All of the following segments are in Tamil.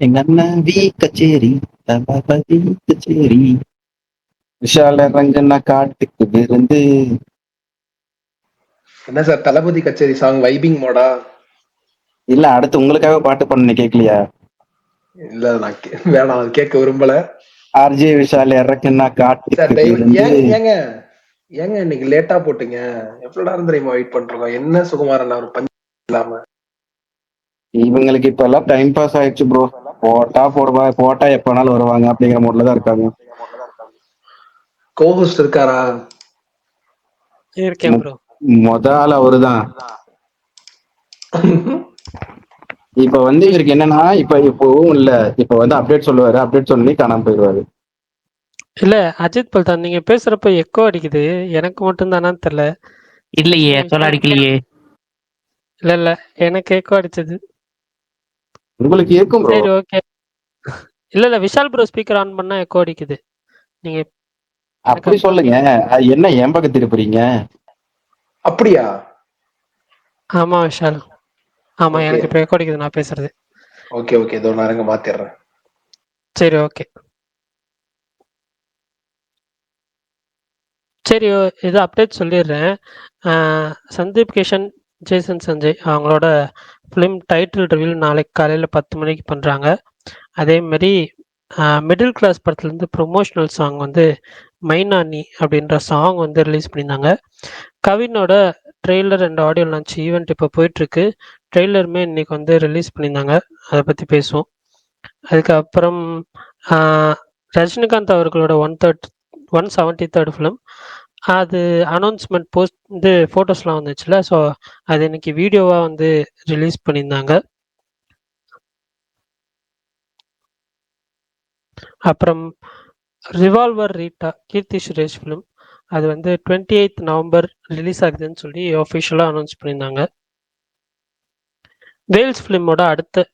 எங்க அண்ணன் வி கச்சேரி தளபதி கச்சேரி விஷால ரங்கண்ணா காட்டுக்கு விருந்து. என்ன சார் தளபதி கச்சேரி சாங் வைபிங் மோடா? இல்ல அடுத்து உங்களுக்காக பாட்டு பண்ண கேட்கலையா? இல்ல நான் வேணாம், அது கேட்க விரும்பல. ஆர்ஜே விஷால் இறக்குன்னா சார் காட்டுக்கு தயவு விருந்து. ஏங்க ஏங்க இன்னைக்கு லேட்டா போட்டீங்க? எவ்வளவு நேரம் தெரியுமா வெயிட் பண்றோம்? என்ன சுகுமாரன் ஒரு பஞ்சு இல்லாம. இவங்களுக்கு இப்ப எல்லாம் டைம் பாஸ் ஆயிடுச்சு ப்ரோ. போட்டா எப்ப வேணாலும் வருவாங்க அப்படிங்கிற மூட்ல தான் இருக்காங்க. கோஹோஸ்ட் இருக்காரா? இருக்கேன் ப்ரோ. முதல் அவருதான். இப்ப வந்து இவருக்கு என்னன்னா இப்பவும் இல்ல, இப்ப வந்து அப்டேட் சொல்லுவாரு, அப்டேட் சொல்லி காணாம போயிடுவாரு. இல்ல அஜித் பல்தான், நீங்க பேசுறப்ப எக்கோ அடிக்குது. எனக்கு மட்டும் தானான்னு தெரியல. இல்லையே, எக்கோல அடிக்கலையே. இல்ல இல்ல, எனக்கு எக்கோ அடிச்சது. உங்களுக்கு இருக்கும் ப்ரோ. சரி ஓகே. இல்ல இல்ல, விஷால் ப்ரோ ஸ்பீக்கர் ஆன் பண்ணா எக்கோ அடிக்குது. நீங்க அப்படி சொல்லுங்க. அது என்ன என் பக்கத்து திருப்புறீங்க? அப்படியா? ஆமா விஷால், ஆமா எனக்கு இப்ப எக்கோ அடிக்குது நான் பேசுறது. ஓகே ஓகே, இதோ நான் மாத்திடுறேன். சரி ஓகே. சரி, இது அப்டேட் சொல்லிடுறேன். சந்தீப் கிஷன், ஜேசன் சஞ்சய் அவங்களோட ஃபிலிம் டைட்டில் ரிவீல் நாளைக்கு காலையில் 10 மணிக்கு பண்ணுறாங்க. அதேமாரி மிடில் கிளாஸ் படத்துலேருந்து ப்ரொமோஷனல் சாங் வந்து மைனானி அப்படின்ற சாங் வந்து ரிலீஸ் பண்ணியிருந்தாங்க. கவினோட trailer and audio launch event இப்போ போயிட்டுருக்கு. ட்ரெய்லருமே இன்னைக்கு வந்து ரிலீஸ் பண்ணியிருந்தாங்க, அதை பற்றி பேசுவோம். அதுக்கப்புறம் ரஜினிகாந்த் அவர்களோட 173rd ஃபிலிம், அது அனௌன்ஸ்மெண்ட் போஸ்ட் வந்து ஃபோட்டோஸ்லாம் வந்துச்சுல, ஸோ அது இன்னைக்கு வீடியோவாக வந்து ரிலீஸ் பண்ணியிருந்தாங்க. அப்புறம் revolver Rita Keerthy Suresh film, அது வந்து 28th நவம்பர் ரிலீஸ் ஆகுதுன்னு சொல்லி ஆஃபிஷியலாக அனௌன்ஸ் பண்ணியிருந்தாங்க. வேல்ஸ் ஃபிலிமோட அடுத்த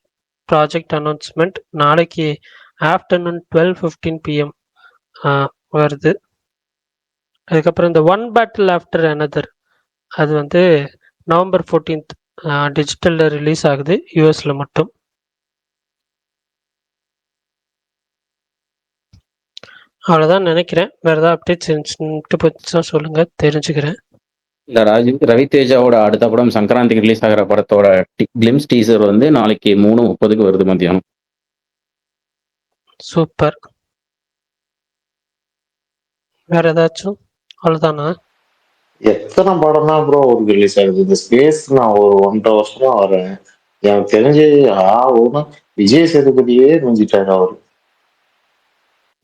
ப்ராஜெக்ட் அனௌன்ஸ்மெண்ட் நாளைக்கு ஆஃப்டர்நூன் 12:15 PM வருது. அதுக்கப்புறம் இந்த ஒன் பேட்டில் ஆஃப்டர் அனதர், அது வந்து நவம்பர் 14th டிஜிட்டலில் ரிலீஸ் ஆகுது, யூஎஸில் மட்டும். அவ்வளோதான் நினைக்கிறேன். வேறு ஏதாவது அப்டேட்ஸ் இருந்துச்சுன்னா சொல்லுங்கள், தெரிஞ்சுக்கிறேன். இல்ல ரவிதேஜாவோட அடுத்த படம் சங்கராந்திக்கு ரிலீஸ் ஆகிற படத்தோட கிளிம்ஸ் டீசர் வந்து நாளைக்கு 3:30 வருது மத்தியானம். சூப்பர். வேற ஏதாச்சும்? அவ்வளோதானா? எத்தனை படம் தான் ப்ரோ ரிலீஸ் ஆகுது? இந்த ஸ்பேஸ் நான் ஒரு 1.5 வருஷமா வரேன். எனக்கு தெரிஞ்சு விஜய் சேதுபதியே முடிஞ்சிட்டாரு அவரு.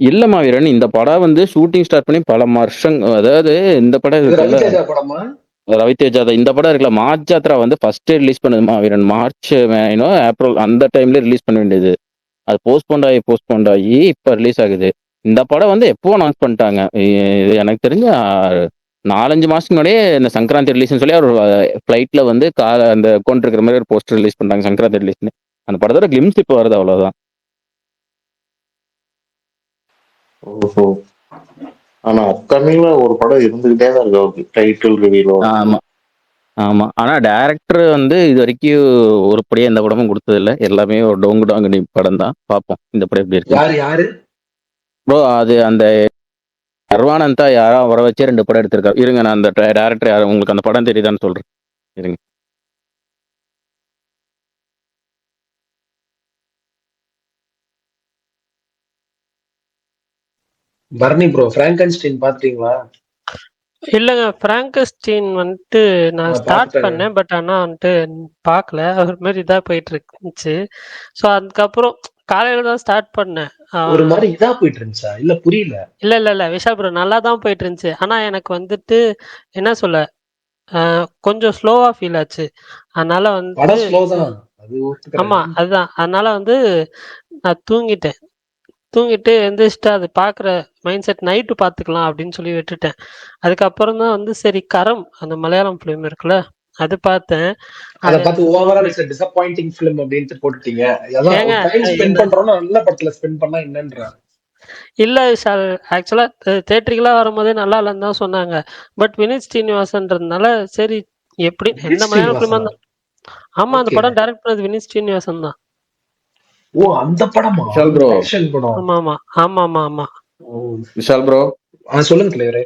இல்லம்மா வீரன், இந்த படம் வந்து ஷூட்டிங் ஸ்டார்ட் பண்ணி பல வருஷம், அதாவது இந்த படம் இருக்குல்ல ரவிதேஜா தான். இந்த படம் இருக்குல்ல மார்ச் ஜாத்ரா வந்து ஃபர்ஸ்ட் ரிலீஸ் பண்ணுதுமா வீரன், மார்ச் ஏப்ரல் அந்த டைம்ல ரிலீஸ் பண்ண வேண்டியது. அது போஸ்ட்போண்ட் ஆகி இப்ப ரிலீஸ் ஆகுது. இந்த படம் வந்து எப்போ அனௌன்ஸ் பண்ணிட்டாங்க, எனக்கு தெரிஞ்ச 4-5 மாசத்துக்கு முன்னாடியே இந்த சங்கராந்தி ரிலீஸ்னு சொல்லி அவர் ஃபிளைட்ல வந்து அந்த கொண்டிருக்கிற மாதிரி ஒரு போஸ்டர் ரிலீஸ் பண்ணிட்டாங்க சங்கராந்தி ரிலீஸ்னு. அந்த படத்தோட கிளிம்ஸ் இப்போ வருது, அவ்வளவுதான். ஓஹோ. ஆனா அப்கமிங்ல ஒரு படம் இருந்துகிட்டே தான் இருக்கு அவருக்கு, டைட்டில் ரிவீலோ. ஆமா ஆமா. ஆனா டைரக்டர் வந்து இது வரைக்கும் ஒருபடியா எந்த படமும் கொடுத்தது இல்ல, எல்லாமே ஒரு டோங்கு படம் தான். பார்ப்போம் இந்த படம் எப்படி இருக்கு. யாரு ப்ரோ அது அந்த சர்வானந்தா யாரோ வர வச்சே 2 படம் எடுத்திருக்காரு. இருங்க, நான் அந்த டைரக்டர் யாரும் உங்களுக்கு அந்த படம் தெரியுதான்னு சொல்றேன், இருங்க. பர்னி ப்ரோ, பிராங்கன்ஸ்டைன் பாத்தீங்களா? இல்லைங்க, பிராங்கஸ்டீன் வந்துட்டு நான் ஸ்டார்ட் பண்ணேன், பட் ஆனால் வந்துட்டு பார்க்கல. ஒரு மாதிரி இதாக போயிட்டு இருந்துச்சு. ஸோ அதுக்கப்புறம் காலையில தான் ஸ்டார்ட் பண்ணேன். ஒரு மாதிரி இதா போயிட்டு இருந்துச்சா? இல்ல புரியல. இல்ல இல்ல இல்ல விஷால் ப்ரோ, நல்லா தான் போயிட்டு இருந்துச்சு. ஆனா எனக்கு வந்துட்டு என்ன சொல்ல, கொஞ்சம் ஸ்லோவா ஃபீல் ஆச்சு. அதனால வந்து ஆமா அதுதான், அதனால வந்து நான் தூங்கிட்டு எந்திரிச்சிட்டு அது பார்க்குற மைண்ட் செட் நைட்டு பார்த்துக்கலாம் அப்படின்னு சொல்லி விட்டுட்டேன். அதுக்கப்புறம் தான் வந்து சரி கரம் அந்த மலையாளம் ஃபிலிம் இருக்குல்ல, அது பார்த்தேன். அத பார்த்து ஓவரா டிசப்பாயிண்டிங் ஃபிலிம் அப்படினு போட்டுட்டீங்க. அதான் டைம் ஸ்பெண்ட் பண்றோம்னா நல்ல படத்துல ஸ்பெண்ட் பண்ணா என்னன்றா? இல்ல விஷால், ஆக்சுவலா தியேட்டருக்குலாம் வரும்போதே நல்லா இல்லைன்னு தான் சொன்னாங்க. பட் வினித் ஸ்ரீனிவாசன்றதுனால சரி, எப்படி எந்த மலையாள ஃபிலிமா இருந்தா. ஆமா, அந்த படம் டைரக்ட் பண்ணது வினித் ஸ்ரீனிவாசன் தான். ஓ அந்த படமா? விஷால் ப்ரோ, ஆக்ஷன் படம். ஆமா ஆமா ஆமா ஆமா ஆமா. ஓ, விஷால் ப்ரோ, சொல்லுங்க தலைவரே.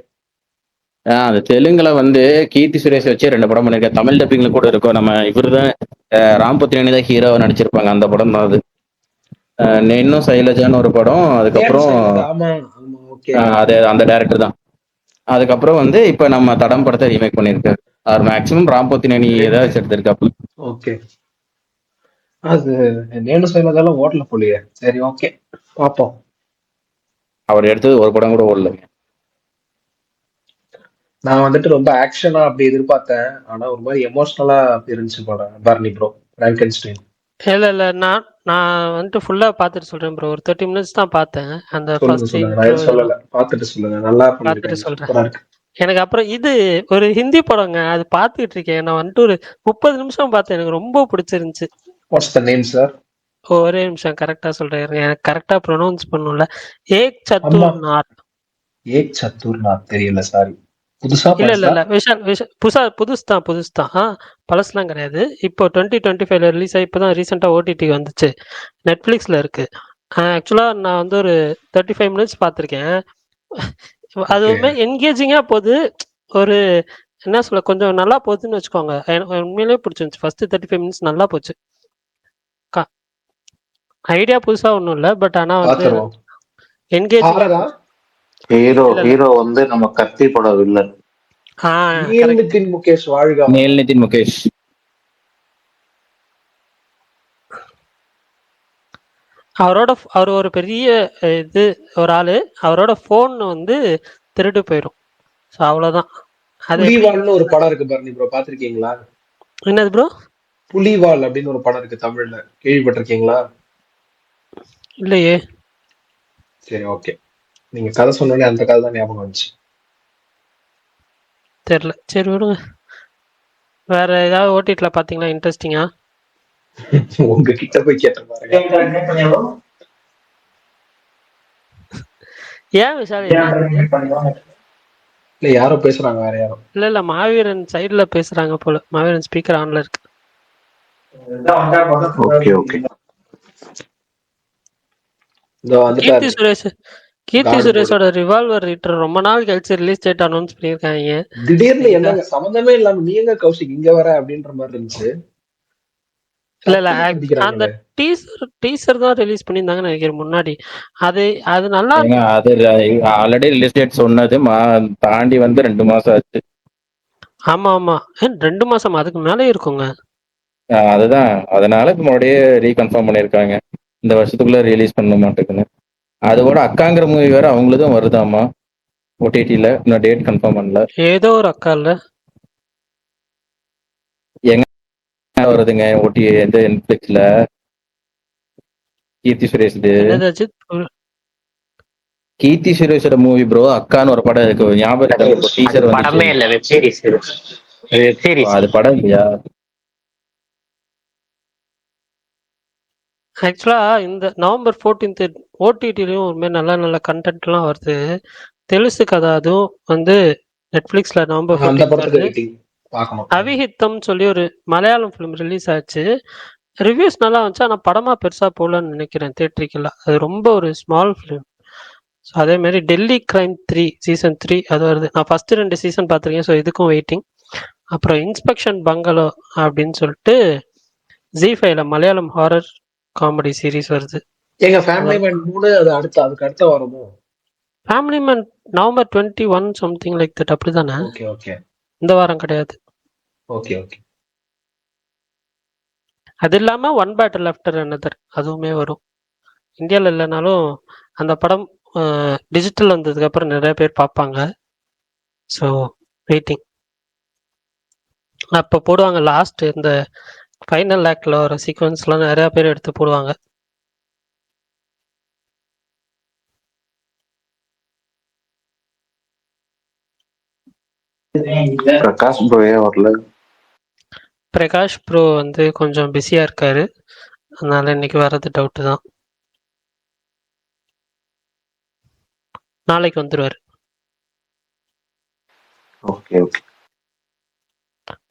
அந்த தெலுங்குல வந்து கீர்த்தி சுரேஷ் வச்சு 2 படம் பண்ணிருக்காரு. தமிழ் டப்பிங்ல கூட இருக்கும். நம்ம இவருதான் ராம் புத்திரனி தான் ஹீரோவா நடிச்சிருப்பாங்க. அந்த படம் தான் அது. இன்னும் சைலஜான்னு ஒரு படம். அதுக்கப்புறம் ஆமா ஆமா, ஓகே. அது அந்த டைரக்டர் தான். அதுக்கப்புறம் வந்து இப்ப நம்ம தடம் படத்தை ரீமேக் பண்ணிருக்காரு. அவர் மேக்சிமம் ராம் புத்திரனி ஏதாச்சும் எடுத்திருக்காப்புல. ஓகே, அது நேனு சொன்னதெல்லாம் ஓட்டல போலியே. சரி, ஓகே, பாப்போம். அவர் எடுத்தது ஒரு படம் கூட ஓடல. நான் வந்துட்டு ரொம்ப ஆக்ஷனா அப்படி எதிர்பார்த்தேன். ஆனா ஒரு மாதிரி எமோஷனலா இருந்துச்சு படம். Barney bro, Frankenstein. இல்ல இல்ல, நான் நான் வந்துட்டு ஃபுல்லா பார்த்துட்டு சொல்றேன் ப்ரோ. ஒரு 30 மினிட்ஸ் தான் பார்த்தேன். அந்த சொல்லுங்க ஃபர்ஸ்ட் சொல்லுங்க, நான் இன்ட்ரோ எதுவும் சொல்லல. பார்த்துட்டு சொல்லுங்க. நல்லா பார்த்துட்டு பண்ணிருக்காங்க, சொல்றேன். சூப்பரா இருக்கு. எனக்கு அப்புறம் இது ஒரு ஹிந்தி படங்க, அது பார்த்துட்டு இருக்கேன். நான் வந்துட்டு ஒரு 30 நிமிஷம் பார்த்தேன். எனக்கு ரொம்ப பிடிச்சிருந்துச்சு. What's the name sir? ஒரே நிமிஷம் கரெக்டா சொல்றேன். எனக்கு கரெக்டா ப்ரொனவுன்ஸ் பண்ணணும்ல. ஏக் அம்மா, சத்துர் நாத். ஏக் சத்துர்நாத் தெரியல, சாரி. புதுசா இல்ல இல்ல பழசா? இல்ல, விஷால் விஷால் புதுசு தான். பழசுலாம் கிடையாது. இப்போ 2025 ரிலீஸ் ஆகி இப்போதான் ரீசெண்டா ஓடிடி வந்துச்சு. நெட்ஃபிளிக்ஸ்ல இருக்கு. ஆக்சுவலா நான் வந்து ஒரு 35 மினிட்ஸ் பார்த்துருக்கேன். ஓகே. அதுவுமே என்கேஜிங்கா போகுது. ஒரு என்ன சொல்ல, கொஞ்சம் நல்லா போகுதுன்னு வச்சுக்கோங்க. எனக்கு உண்மையிலேயே பிடிச்சிருந்துச்சு. ஃபர்ஸ்ட் 35 மினிட்ஸ் நல்லா போச்சு. ஐடியா புதுசா ஒன்றும் இல்லை, பட் ஆனா வந்து பாத்துருவோம். என்கேஜிங்கா ஹாரரா? போச்சு. ஹீரோ இல்ல இல்ல. ஹீரோ வந்து நம்ம கத்தி படம் வில்லன். நீல் கரெக்ட். நிதின் முகேஷ் வாழ்க. நேல் நிதின் முகேஷ். அவர் ஒரு பெரிய இது ஒரு ஆளு. அவரோட ஃபோன் வந்து திருடு போயிடும். ஸோ அவ்வளோதான். அது எப்படி? புலிவால்னு ஒரு படம் இருக்கு பர்னி ப்ரோ, பாத்திருக்கீங்களா? என்னது ப்ரோ? புலிவால் அப்படின்னு ஒரு படம் இருக்கு தமிழ்ல, கேள்விப்பட்டிருக்கீங்களா? இல்லையே. சரி, ஓகே. நீங்க கதை சொன்னோடனே அந்த கதை தான் ஞாபகம் வந்துச்சு. தெரியல. சரி விடுங்க. வேற ஏதாவது ஓடிடில பார்த்தீங்களா இன்ட்ரெஸ்டிங்கா? உங்ககிட்ட போய் கேட்ட பாருங்க. ஏன் விஷால் என்ன? இல்ல, யாரோ பேசுறாங்க, வேற யாரோ. இல்ல இல்ல, மாவீரன் சைடுல பேசுறாங்க போல. மாவீரன் ஸ்பீக்கர் ஆன்ல இருக்கு. Okay okay. இதோ கீர்த்தி வந்துட்டாரு. சுரேஷ் கீர்த்தி God சுரேஷோட ரிவால்வர் ரைட்டர் ரொம்ப நாள் கழிச்சு ரிலீஸ் டேட் அனௌன்ஸ் பண்ணியிருக்காங்க. திடீர்னு என்னங்க சம்பந்தமே இல்லாம நீ எங்க கௌஷிக் இங்க வர அப்படின்ற மாதிரி இருந்துச்சு. இல்ல இல்ல, அந்த அடிக்கிறாங்களே. டீசர் தான் ரிலீஸ் பண்ணியிருந்தாங்கன்னு நினைக்கிறேன் முன்னாடி. அது அது நல்லா ஏங்க அது ஆல்ரெடி ரிலீஸ் டேட் சொன்னது தாண்டி வந்து 2 மாசம் ஆச்சு. ஆமா ஆமா. 2 மாசம் அதுக்கு மேலே இருக்குங்க. அதுதான், அதனால இப்ப மறுபடியே ரீகன்ஃபார்ம் பண்ணிருக்காங்க. இந்த வருஷத்துக்குள்ள ரிலீஸ் பண்ண மாட்டேங்குன்னு. அதோட அக்காங்கிற மூவி வேற அவங்களுதும் வருதாமா ஓடிடில. இன்னும் டேட் கன்ஃபார்ம் பண்ணல. ஏதோ ஒரு அக்கா இல்ல. எங்க வருதுங்க ஓடி எந்த நெட்ஃபிளிக்ஸ்ல? கீர்த்தி சுரேஷ். என்னது அஜித்? கீர்த்தி சுரேஷோட மூவி ப்ரோ, அக்கான்னு ஒரு படம் இருக்கு, ஞாபகம் இருக்கா? இப்போ டீசர் படமே வந்துச்சு. இல்ல, வெப் சீரிஸ். Web series. அது படம் இல்லையா? ஆக்சுவலா இந்த நவம்பர் 14 ஓடிடிலையும் ஒரு மாதிரி நல்ல நல்ல கண்டென்ட்லாம் வருது. தெலுசு கதை அதுவும் வந்து நெட்ஃபிளிக்ஸ்ல நவம்பர் அந்த 14 படத்துக்கு வருது. வெயிட்டிங், பார்க்கணும். அவிஹித்தம் சொல்லி ஒரு மலையாளம் ஃபிலிம் ரிலீஸ் ஆச்சு. ரிவ்யூஸ் நல்லா வந்துச்சு. ஆனால் படமா பெருசா போகலன்னு நினைக்கிறேன் தேட்டரிக்கெல்லாம். அது ரொம்ப ஒரு ஸ்மால் ஃபிலிம். ஸோ அதே மாதிரி டெல்லி கிரைம் 3 சீசன் 3 அது வருது. நான் ஃபர்ஸ்ட் 2 சீசன் பார்த்துருக்கேன். ஸோ இதுக்கும் வெயிட்டிங். அப்புறம் இன்ஸ்பெக்ஷன் பங்களோ அப்படின்னு சொல்லிட்டு ஜி5ல மலையாளம் ஹாரர் காமெடி சீரிஸ் வருது. எங்க ஃபேமிலி மேன் 3 அது அதுக்கு அடுத்த வாரமோ? Family man November 21 something like that, அப்படிதானே? ஓகே ஓகே இந்த வாரம் கிடையாது. Okay okay. அது இல்லாம ஒன் பேட்டில் ஆஃப்டர் அனதர் அதுவுமே வரும். இந்தியாவில் இல்லைனாலும் அந்த படம் டிஜிட்டல் வந்ததுக்கு அப்புறம் நிறைய பேர் பார்ப்பாங்க. So waiting. அப்போ போடுவாங்க லாஸ்ட் இந்த ஃபைனல் ஆக்டில் வர சீக்வன்ஸ்லாம் நிறைய பேர் எடுத்து போடுவாங்க. பிரகாஷ் ப்ரோ ஏன் வரல? பிரகாஷ் ப்ரோ வந்து கொஞ்சம் பிஸியாக இருக்காரு. அதனால இன்னைக்கு வர்றது டவுட்டு தான். நாளைக்கு வந்துடுவார். Okay okay.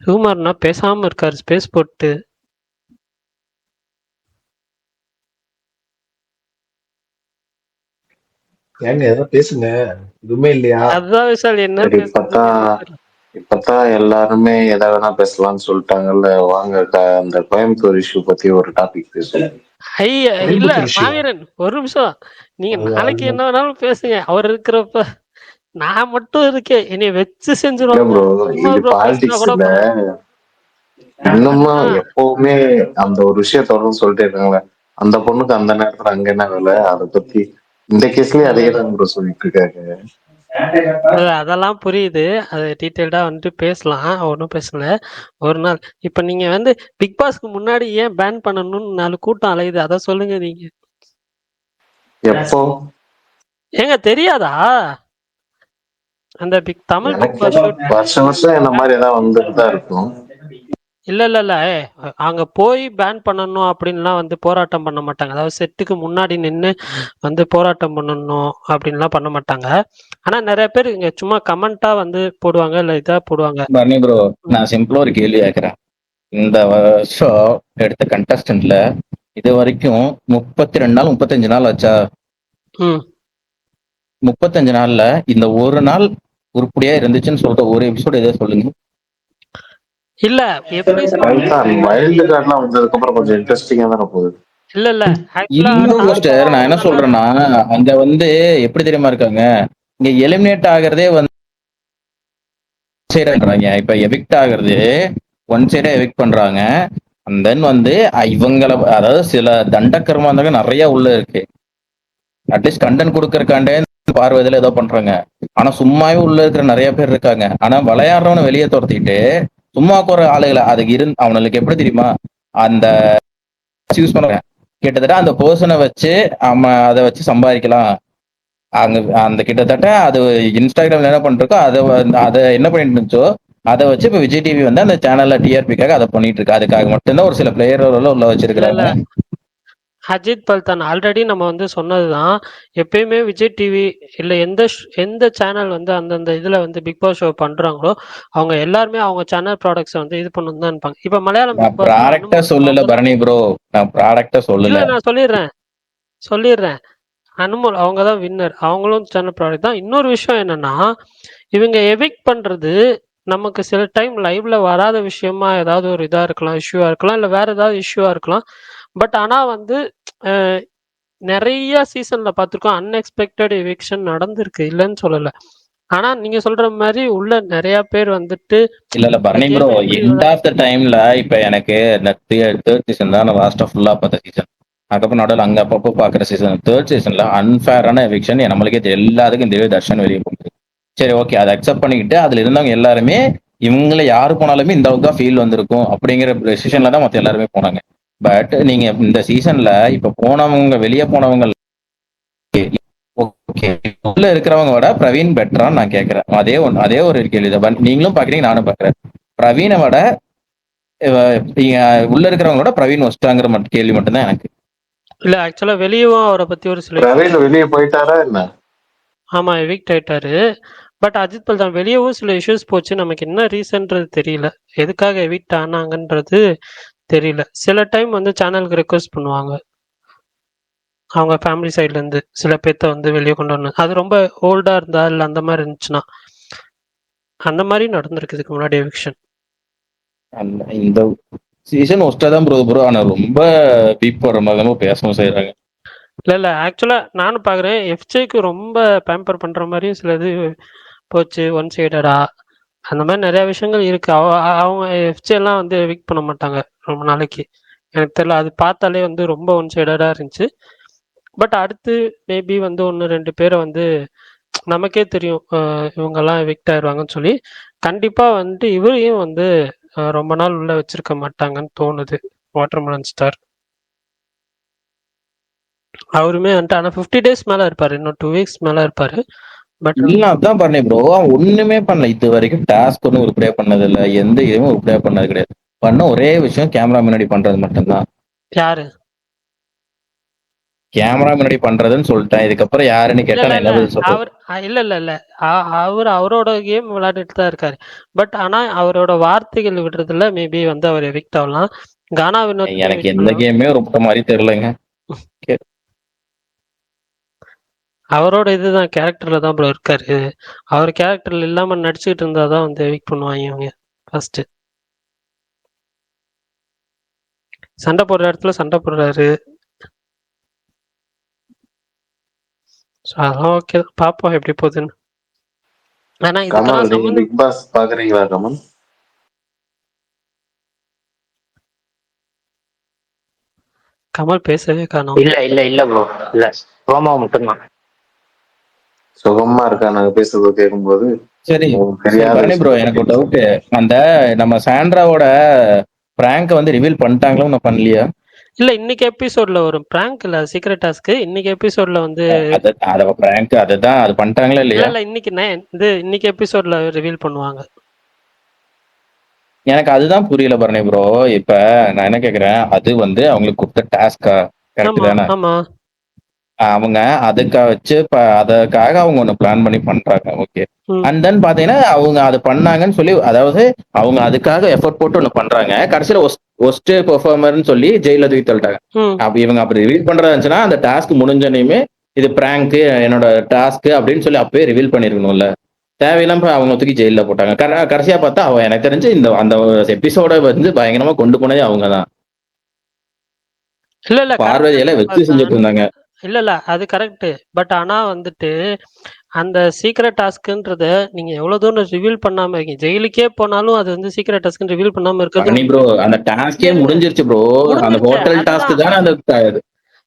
ஹியூமர்னா பேசாமல் இருக்காரு ஸ்பேஸ் போட்டு. ஏங்க ஏதோ பேசுங்க, எதுவுமே இல்லையா? அதுதான் விஷால் என்ன சரி, பேசுறதுன்னு எனக்கு தெரியல. இப்பதான் எல்லாருமே எதை வேணா பேசலாம்னு சொல்லிட்டாங்கல்ல. வாங்க அந்த கோயம்புத்தூர் இஷ்யூ பத்தி ஒரு டாபிக் பேசுவோம். ஐய இல்ல கோயம்புத்தூர் issue ஆ? மாவீரன், ஒரு நிமிஷம். நீங்க அது நாளைக்கு அது என்ன வேணாலும் பேசுங்க. அவர் இருக்கிறப்ப நான் மட்டும் இருக்கேன், என்னைய வச்சு இல்ல செஞ்சுருவாங்க. ப்ரோ, சும்மா இது ப்ரோ பேசினா பாலிடிக்ஸ் கூட இல்ல. பரவாயில்ல. இன்னுமா ஆ, எப்பவுமே அந்த ஒரு விஷயம் தொடர்ந்து சொல்லிட்டே இருக்காங்களே, அந்த பொண்ணுக்கு அந்த நேரத்துல அங்க என்ன வேலை, அதை பத்தி இந்த கேஸ்லயே அதே ம். தான் ப்ரோ சொல்லிட்டு இருக்காங்க. இல்ல அதெல்லாம் புரியுது. அது டீட்டெயில்டா வந்துட்டு பேசலாம், ஒன்றும் பிரச்சனை இல்ல. ஒரு நாள் இப்ப நீங்க வந்து பிக் பாஸ்க்கு முன்னாடி ஏன் பேன் பண்ணணும்னு 4 கூட்டம் அலையுது, அதை சொல்லுங்க நீங்க. எப்போ? ஏங்க தெரியாதா? அந்த தமிழ் பிக் எனக்கு பாஸ் ஷூட். வருஷம் வருஷம் என்ன மாதிரி ஏதாவது வந்துட்டு தான் இருக்கும். இல்ல அங்க போய் பேன் பண்ணணும் அப்படின்லாம் வந்து போராட்டம் பண்ண மாட்டாங்க. அதாவது செட்டுக்கு முன்னாடி நின்னு வந்து போராட்டம் பண்ணணும் அப்படின்லாம் பண்ண மாட்டாங்க. ஆனா நிறைய பேர் இங்க சும்மா கமெண்டா வந்து போடுவாங்க, இல்ல இதா போடுவாங்க. பரணி ப்ரோ, நான் சிம்பிளா ஒரு கேள்வி கேட்கிறேன். இந்த வருஷம் எடுத்த கண்டஸ்டன்ட்ல இது வரைக்கும் 32 நாள் 35 நாள் ஆச்சா? ம் 35 நாள்ல இந்த ஒரு நாள் உருப்படியா இருந்துச்சுன்னு சொல்ற ஒரு எபிசோட் எதாவது சொல்லுங்க. இல்ல எப்படி வைல்டு கார்ட்லாம் வந்ததுக்கு அப்புறம் கொஞ்சம் இன்ட்ரெஸ்டிங்கா தானே போகுது. இல்ல ஆக்சுவலா இன்னும் போஸ்டர் நான் என்ன சொல்றேன்னா, அங்க வந்து எப்படி தெரியுமா இருக்காங்க, இங்க எலிமினேட் ஆகிறதே வந்து சைடாங்க. இப்ப எவிக்ட் ஆகுறது ஒன் சைடா எவிக்ட் பண்றாங்க. அண்ட் தென் வந்து இவங்கள, அதாவது சில தண்டக்கர்மாந்தங்க நிறைய உள்ள இருக்கு. அட்லீஸ்ட் கண்டென்ட் கொடுக்கறக்காண்டே பார்வதியில ஏதோ பண்றாங்க. ஆனா சும்மாவே உள்ள இருக்கிற நிறைய பேர் இருக்காங்க. ஆனா விளையாடுறவனை வெளியே துரத்திட்டு சும்மா போற ஆளுகளை அதுக்கு அவனுக்கு எப்படி தெரியுமா அந்த யூஸ் பண்றாங்க. கிட்டத்தட்ட அந்த பர்சனை வச்சு அவன் அதை வச்சு சம்பாதிக்கலாம். அங்க அந்த கிட்டத்தட்ட அது இன்ஸ்டாகிராம்ல என்ன பண்ணிருக்கோ அதை என்ன பண்ணிட்டு இருந்துச்சோ அதை வச்சு இப்ப விஜய் டிவி வந்து அந்த சேனல்ல டிஆர்பிக்காக அதை பண்ணிட்டு இருக்கு. அதுக்காக மட்டும்தான் ஒரு சில பிளேயர் உள்ள வச்சிருக்காங்க. அஜித் பல்தான் ஆல்ரெடி நம்ம வந்து சொன்னதுதான். எப்பயுமே விஜய் டிவி இல்ல எந்த சேனல் வந்து அந்தந்த இதுல வந்து பிக் பாஸ் ஷோ பண்றாங்களோ அவங்க எல்லாருமே அவங்க சேனல் ப்ராடக்ட்ஸ் வந்து இது பண்ணணும் தான் இருப்பாங்க. இப்ப மலையாளம் பிக் பாஸ் ப்ராடக்டா சொல்லல பரணி ப்ரோ, நான் ப்ராடக்டா சொல்லல. இல்ல நான் சொல்லிடுறேன். அனுமோல் அவங்க தான் வின்னர், அவங்களும் சேனல் ப்ராடக்ட் தான். இன்னொரு விஷயம் என்னன்னா, இவங்க எவிக்ட் பண்றது நமக்கு சில டைம் லைவ்ல வராத விஷயமா ஏதாவது ஒரு இதா இருக்கலாம், இஷ்யூவா இருக்கலாம், இல்ல வேற ஏதாவது இஷ்யூவா இருக்கலாம். பட் ஆனா வந்து நிறைய சீசன்ல பார்த்துருக்கோம் அன்எக்ஸ்பெக்டட் எவிக்ஷன் நடந்திருக்கு, இல்லைன்னு சொல்லல. ஆனா நீங்க சொல்ற மாதிரி உள்ள நிறைய பேர் வந்துட்டு இல்ல Bharani bro, end of the டைம்ல இப்ப எனக்கு இந்த தேர்ட் சீசன் தான் லாஸ்ட் ஃபுல்லா பார்த்த சீசன். அதுக்கப்புறம் நடுவில் அங்க அப்பப்போ பாக்குற சீசன் தேர்ட் சீசன்ல அன்ஃபேரான எவிக்ஷன் நம்மளுக்கே எல்லாத்துக்கும் தெரியும். தர்ஷன் வெளியே போகுது, சரி ஓகே, அதை அக்செப்ட் பண்ணிக்கிட்டு அதுல இருந்தவங்க எல்லாருமே இவங்களை யாரு போனாலுமே இந்த அளவுக்கு தான் ஃபீல் வந்திருக்கும் அப்படிங்கிற டிசிஷன்ல தான் மத்த எல்லாருமே போனாங்க. பட் நீங்க இந்த சீசன்ல இப்ப போனவங்க வெளியே போனவங்க ஓகே, உள்ள இருக்கிறவங்க விட பிரவீன் பெட்டரான்னு நான் கேட்கிறேன். அதே ஒரு கேள்வி தான் நீங்களும் பாக்குறீங்க, நானும் பாக்குறேன். பிரவீனை விட உள்ள இருக்கிறவங்களோட பிரவீன் ஒஸ்டாங்கிற கேள்வி மட்டும்தான் எனக்கு. இல்ல ஆக்சுவலா வெளியவும் அவரை பத்தி ஒரு சில பிரவீன் வெளியே போயிட்டாரா என்ன? ஆமா எவிக்ட் ஆயிட்டாரு. பட் அஜித் பல்தான் வெளியவும் சில இஷ்யூஸ் போச்சு. நமக்கு என்ன ரீசன்றது தெரியல, எதுக்காக எவிக்ட் ஆனாங்கன்றது தெரியல. சில டைம் வந்து சேனலுக்கு ரெக்வஸ்ட் பண்ணுவாங்க அவங்க ஃபேமிலி சைட்ல இருந்து சில பேர்த்த வந்து வெளியே கொண்டு வரணும். அது ரொம்ப ஓல்டா இருந்தா இல்லை அந்த மாதிரி இருந்துச்சுன்னா அந்த மாதிரி நடந்திருக்கு இதுக்கு முன்னாடி எவிக்ஷன். இந்த சீசன் ஒஸ்டா தான் ப்ரோ, ஆனா ரொம்ப பீப் போடுற மாதிரி பேசவும் செய்யறாங்க. இல்ல ஆக்சுவலா நானும் பாக்குறேன் எஃப்ஜேக்கு ரொம்ப பேம்பர் பண்ற மாதிரியும் சில இது போச்சு, ஒன் சைடடா அந்த மாதிரி நிறைய விஷயங்கள் இருக்கு. அவங்க எஃப்ஜே எல்லாம் வந்து எவிக்ட் பண்ண மாட்டாங்க ரொம்ப நாளைக்கு, எனக்கு தெரியல. அது பார்த்தாலே வந்து ரொம்ப ஒன் சைடடா இருந்துச்சு. பட் அடுத்து மேபி வந்து 1-2 பேரை வந்து நமக்கே தெரியும் இவங்கெல்லாம் எவிக்ட் ஆயிடுவாங்கன்னு சொல்லி கண்டிப்பா வந்துட்டு இவரையும் வந்து ரொம்ப நாள் உள்ள வச்சிருக்க மாட்டாங்கன்னு தோணுது. வாட்டர்மெலன் ஸ்டார் அவருமே வந்துட்டு ஆனா 50 days மேல இருப்பாரு, இன்னும் 2 weeks மேல இருப்பாரு. பட் இல்ல அதான் பண்ணி ப்ரோ, ஒண்ணுமே பண்ணல இது வரைக்கும். டாஸ்க் ஒன்றும் உருப்படியா பண்ணது இல்லை, எந்த இதுவும் உருப்படியா பண்ணது கிடையாது. பண்ண ஒரே விஷயம் கேமரா முன்னாடி பண்றது மட்டும்தான். யாரு கேமரா முன்னாடி பண்றதுன்னு சொல்லிட்டேன். இதுக்கப்புறம் யாருன்னு கேட்டா நான் என்ன பதில் சொல்றேன்? அவர் இல்ல அவர் அவரோட கேம் விளையாடிட்டு தான் இருக்காரு. பட் ஆனா அவரோட வார்த்தைகள் விடுறதுல மேபி வந்து அவர் எவிக்ட் ஆகலாம். கானா வினோத் எனக்கு எந்த கேமே ரொம்ப மாதிரி தெரியலங்க. அவரோட இதுதான் கேரக்டர்ல தான் ப்ரோ இருக்காரு. அவர் கேரக்டர்ல இல்லாம நடிச்சுக்கிட்டு இருந்தாதான் வந்து எவிக் பண்ணுவாங்க இவங்க ஃபர்ஸ்ட். சண்டை போடுற இடத்துல சண்டை போடுறாரு. ஸோ அதெல்லாம் ஓகே, பார்ப்போம் எப்படி போகுதுன்னு. ஆனா கமல் இதுக்கெல்லாம் நீங்க சம்மந்தம் பிக் பாஸ் பாக்குறீங்களா கமல்? கமல் பேசவே காணோம். இல்ல இல்ல இல்ல ப்ரோ, இல்ல ப்ரோமோ மட்டும்தான். சுகமா இருக்கா நாங்க பேசுறத கேட்கும்போது? சரி உங்களுக்கு சரி தெரியாத பரணி ப்ரோ, விஷயம் எனக்கு ஒரு பத்தி டவுட். அந்த நம்ம சாண்ட்ராவோட பிராங்க வந்து ரிவீல் பண்ணிட்டாங்களோ நான் பண்ணலையா? இல்ல இன்னைக்கு எபிசோட்ல வரும் பிராங்க், இல்ல சீக்ரெட் டாஸ்க். இன்னைக்கு எபிசோட்ல வந்து அத பிராங்க் அதுதான், அது பண்ணிட்டாங்களா இல்ல இல்லையா? இல்ல இன்னைக்கு எபிசோட்ல ரிவீல் பண்ணுவாங்க. எனக்கு அதுதான் புரியல பரணி ப்ரோ. இப்ப நான் என்ன கேக்குறேன், அது வந்து அவங்களுக்கு கொடுத்த டாஸ்கா? கரெக்ட் ஆமா தானே? ஆமா. அவங்க அதுக்காக வச்சு அதற்காக அவங்க ஒண்ணு பிளான் பண்ணி பண்றாங்க, ஓகே. ம் அண்ட் தென் பாத்தீங்கன்னா அவங்க அது பண்ணாங்கன்னு சொல்லி, அதாவது அவங்க அதுக்காக எஃபோர்ட் போட்டு ஒண்ணு பண்றாங்க, கடைசியில ஒஸ்ட் பெர்ஃபார்மர்னு சொல்லி ஜெயில தூக்கி தள்ளிட்டாங்க. ம் அப்ப இவங்க அப்படி ரிவீல் பண்றதா இருந்துச்சுன்னா அந்த டாஸ்க் முடிஞ்சனையுமே இது பிராங்க் என்னோட டாஸ்க் அப்படின்னு சொல்லி அப்பவே ரிவீல் பண்ணிருக்கணும்ல. தேவையில்லாம அவங்க தூக்கி ஜெயில போட்டாங்க. கடைசியா பார்த்தா அவன், எனக்கு தெரிஞ்சு இந்த அந்த எபிசோட வந்து பயங்கரமா கொண்டு போனதே அவங்க தான். இல்ல இல்ல பார்வதியெல்லாம் வச்சு செஞ்சுட்டு இருந்தாங்க. இல்ல இல்ல அது கரெக்ட். பட் ஆனா வந்துட்டு அந்த சீக்ரெட் டாஸ்க்ன்றத நீங்க எவ்வளவு தூரம் ரிவீல் பண்ணாம இருக்கீங்க. ஜெயிலுக்கே போனாலும் அது வந்து சீக்ரெட் டாஸ்க் ரிவீல் பண்ணாம பரணி இருக்கிறது. ப்ரோ, அந்த டாஸ்கே முடிஞ்சிருச்சு ப்ரோ. அந்த முடிஞ்சிருச்சு, ஹோட்டல் அதுதான். டாஸ்க் தானே அந்த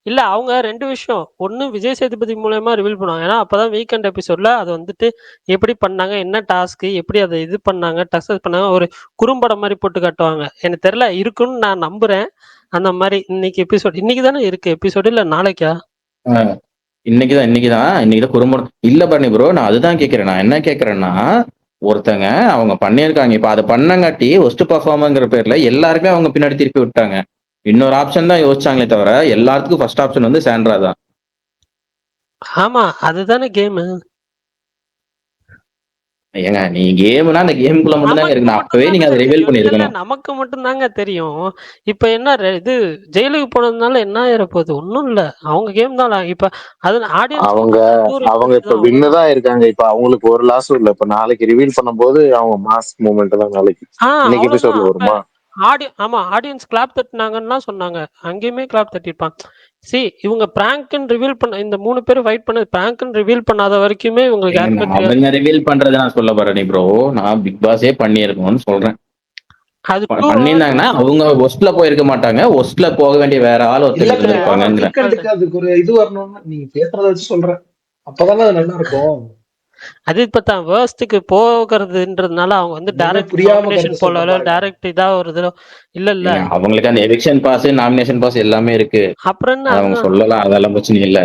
இல்ல அவங்க ரெண்டு விஷயம். ஒன்னு விஜய் சேதுபதி மூலமா ரிவீல் பண்ணுவாங்க. ஏன்னா அப்பதான் வீக்கெண்ட் எபிசோட்ல அது வந்துட்டு எப்படி பண்ணாங்க, என்ன டாஸ்க், எப்படி அதை இது பண்ணாங்க, டக்ஸஸ் பண்ணாங்க, ஒரு குறும்படம் மாதிரி போட்டு காட்டுவாங்க. எனக்கு தெரியல, இருக்குன்னு நான் நம்புறேன். அந்த மாதிரி இன்னைக்கு எபிசோட் இன்னைக்கு தானே இருக்கு எபிசோடு, இல்ல நாளைக்கா? இன்னைக்குதான் குறும்படம் இல்ல பரணி ப்ரோ. நான் அதுதான் கேக்குறேன். நான் என்ன கேக்குறேன்னா, ஒருத்தங்க அவங்க பண்ணியிருக்காங்க, இப்ப அதை பண்ணங்காட்டி ஒஸ்ட் பர்ஃபார்மங்கிற பேர்ல எல்லாருமே அவங்க பின்னாடி திருப்பி விட்டாங்க. இன்னொரு ஆப்ஷன் தான் யோசிச்சாங்களே தவிர எல்லாத்துக்கும் ஃபர்ஸ்ட் ஆப்ஷன் வந்து சாண்ட்ரா தான். ஆமா, அதுதானே கேம். ஏங்க நீ கேம்னா அந்த கேமுக்குள்ள மட்டும் தாங்க இருக்கு. அப்பவே நீங்க அதை ரிவீல் பண்ணிருக்கணும். நமக்கு மட்டும் தாங்க தெரியும். இப்ப என்ன இது ஜெயிலுக்கு போனதுனால என்ன ஆயிர போகுது? ஒண்ணும் இல்ல, அவங்க கேம் தான். இப்ப அது அவங்க இப்ப வின்னு தான் இருக்காங்க. இப்ப அவங்களுக்கு ஒரு லாஸும் இல்ல. இப்ப நாளைக்கு ரிவீல் பண்ணும்போது அவங்க மாஸ் மூமெண்ட் தான் நாளைக்கு. இன்னைக்கு எபிசோட்ல வருமா? ஆமா, ஆடியன்ஸ் கிளாப் தட்டினாங்கன்னா சொன்னாங்க. அங்கேயுமே கிளாப் தட்டிருப்பாங்க. இவங்க பிராங்க்னு ரிவீல் பண்ண, இந்த 3 பேரும் ஃபைட் பண்ணது பிராங்க்னு ரிவீல் பண்ணாத வரைக்குமே இவங்களுக்கு அவங்க ரிவீல் பண்றதை நான் சொல்ல வரேன் ப்ரோ. நான் பிக் பாஸே பண்ணியிருக்கணும்னு சொல்றேன். அது பண்ணிருந்தாங்கன்னா அவங்க ஒஸ்ட்ல போயிருக்க மாட்டாங்க. ஒஸ்ட்ல போக வேண்டிய வேற ஆள் ஒருத்தர் இருப்பாங்க. அதுக்கு ஒரு இது வரணும்னு நீங்க பேசுறத வச்சு சொல்றேன். அப்பதானே அது நல்லா இருக்கும். அது இப்பதான் வேர்ஸ்டுக்கு போகிறதுன்றதுனால அவங்க வந்து டைரக்ட் நாமினேஷன் போல, டைரக்ட் இதா வருது. இல்ல அவங்களுக்கு அந்த எவிக்ஷன் பாஸ், நாமினேஷன் பாஸ் எல்லாமே இருக்கு. அப்புறம் என்ன அவங்க சொல்லலாம், அதெல்லாம் பிரச்சனை இல்ல.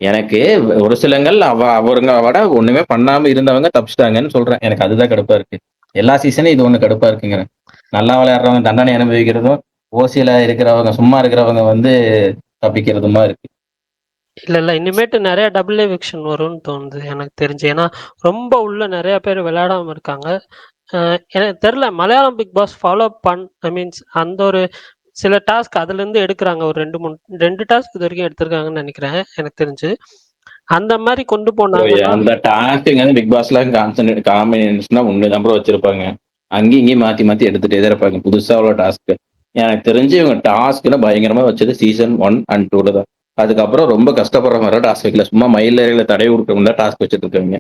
எனக்கு ஒரு சிலங்கள் அவருங்க விட ஒண்ணுமே பண்ணாம இருந்தவங்க தப்பிச்சிட்டாங்கன்னு சொல்றேன். எனக்கு அதுதான் கடுப்பா இருக்கு. எல்லா சீசனும் இது ஒண்ணு கடுப்பா இருக்குங்க. நல்லா விளையாடுறவங்க தண்டனை அனுபவிக்கிறதும், ஓசியில இருக்கிறவங்க சும்மா இருக்கிறவங்க வந்து தப்பிக்கிறதுமா இருக்கு. இல்ல இனிமேட்டு நிறைய டபுள் எவிக்ஷன் வரும்னு தோணுது எனக்கு தெரிஞ்சு. ஏன்னா ரொம்ப உள்ள நிறைய பேர் விளையாடாம இருக்காங்க. எனக்கு தெரியல, மலையாளம் பிக் பாஸ் ஃபாலோ அந்த ஒரு சில டாஸ்க் அதுல இருந்து எடுக்கிறாங்க. ஒரு 2 டாஸ்க் இது வரைக்கும் எடுத்திருக்காங்கன்னு நினைக்கிறேன் எனக்கு தெரிஞ்சு. அந்த மாதிரி கொண்டு போனாங்க. அந்த டாஸ்க் பிக் பாஸ்ல காம்பினேஷனா ஒண்ணுதான் ப்ரோ வச்சிருப்பாங்க. அங்கேயும் இங்கேயும் மாத்தி மாத்தி எடுத்துட்டே தான் இருப்பாங்க புதுசா உள்ள டாஸ்க். எனக்கு தெரிஞ்சு இவங்க டாஸ்க்ல பயங்கரமா வச்சது சீசன் 1 and 2 தான். அதுக்கப்புறம் ரொம்ப கஷ்டப்படுற மாதிரி டாஸ்க் வைக்கல. சும்மா மயில தடை கொடுக்கணும் டாஸ்க் வச்சுட்டு இருக்காங்க.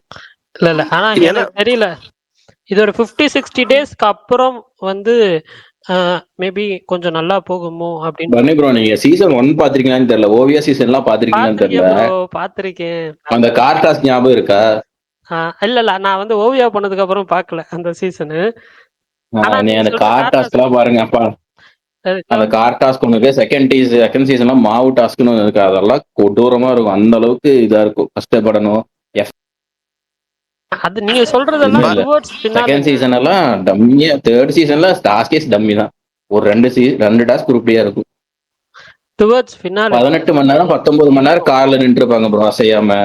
இல்ல ஆனா எனக்கு தெரியல, இது ஒரு 50-60 டேஸ்க்கு அப்புறம் வந்து மேபி கொஞ்சம் நல்லா போகுமோ அப்படின்னு. பரணி ப்ரோ, நீங்க சீசன் 1 பாத்திருக்கீங்களான்னு தெரியல. ஓவியா சீசன் எல்லாம் பாத்திருக்கீங்களான்னு தெரியல. பாத்திருக்கேன். அந்த கார் டாஸ்க் ஞாபகம் இருக்கா? இல்ல நான் வந்து ஓவியா பண்ணதுக்கு அப்புறம் பாக்கல அந்த சீசனு. நீ அந்த கார் டாஸ்க் எல்லாம் பாருங்க அப்பா. அந்த கார் டாஸ்க் ஒண்ணு இருக்கு. செகண்ட் சீசன்லாம் மாவு டாஸ்க்னு இருக்கு. அதெல்லாம் கொடூரமா இருக்கும். அந்த அளவுக்கு இதா இருக்கும், கஷ்டப்படணும். அது நீங்க சொல்றதெல்லாம் செகண்ட் சீசன் எல்லாம் டம்மியா, தேர்ட் சீசன்ல டாஸ்கே டம்மி தான். ஒரு 2 டாஸ்க் உருப்படியா இருக்கும். டுவர்ட்ஸ் ஃபினாலே 18 மணி நேரம் 19 மணி நேரம் கார்ல நின்று இருப்பாங்க ப்ரோ அசையாம.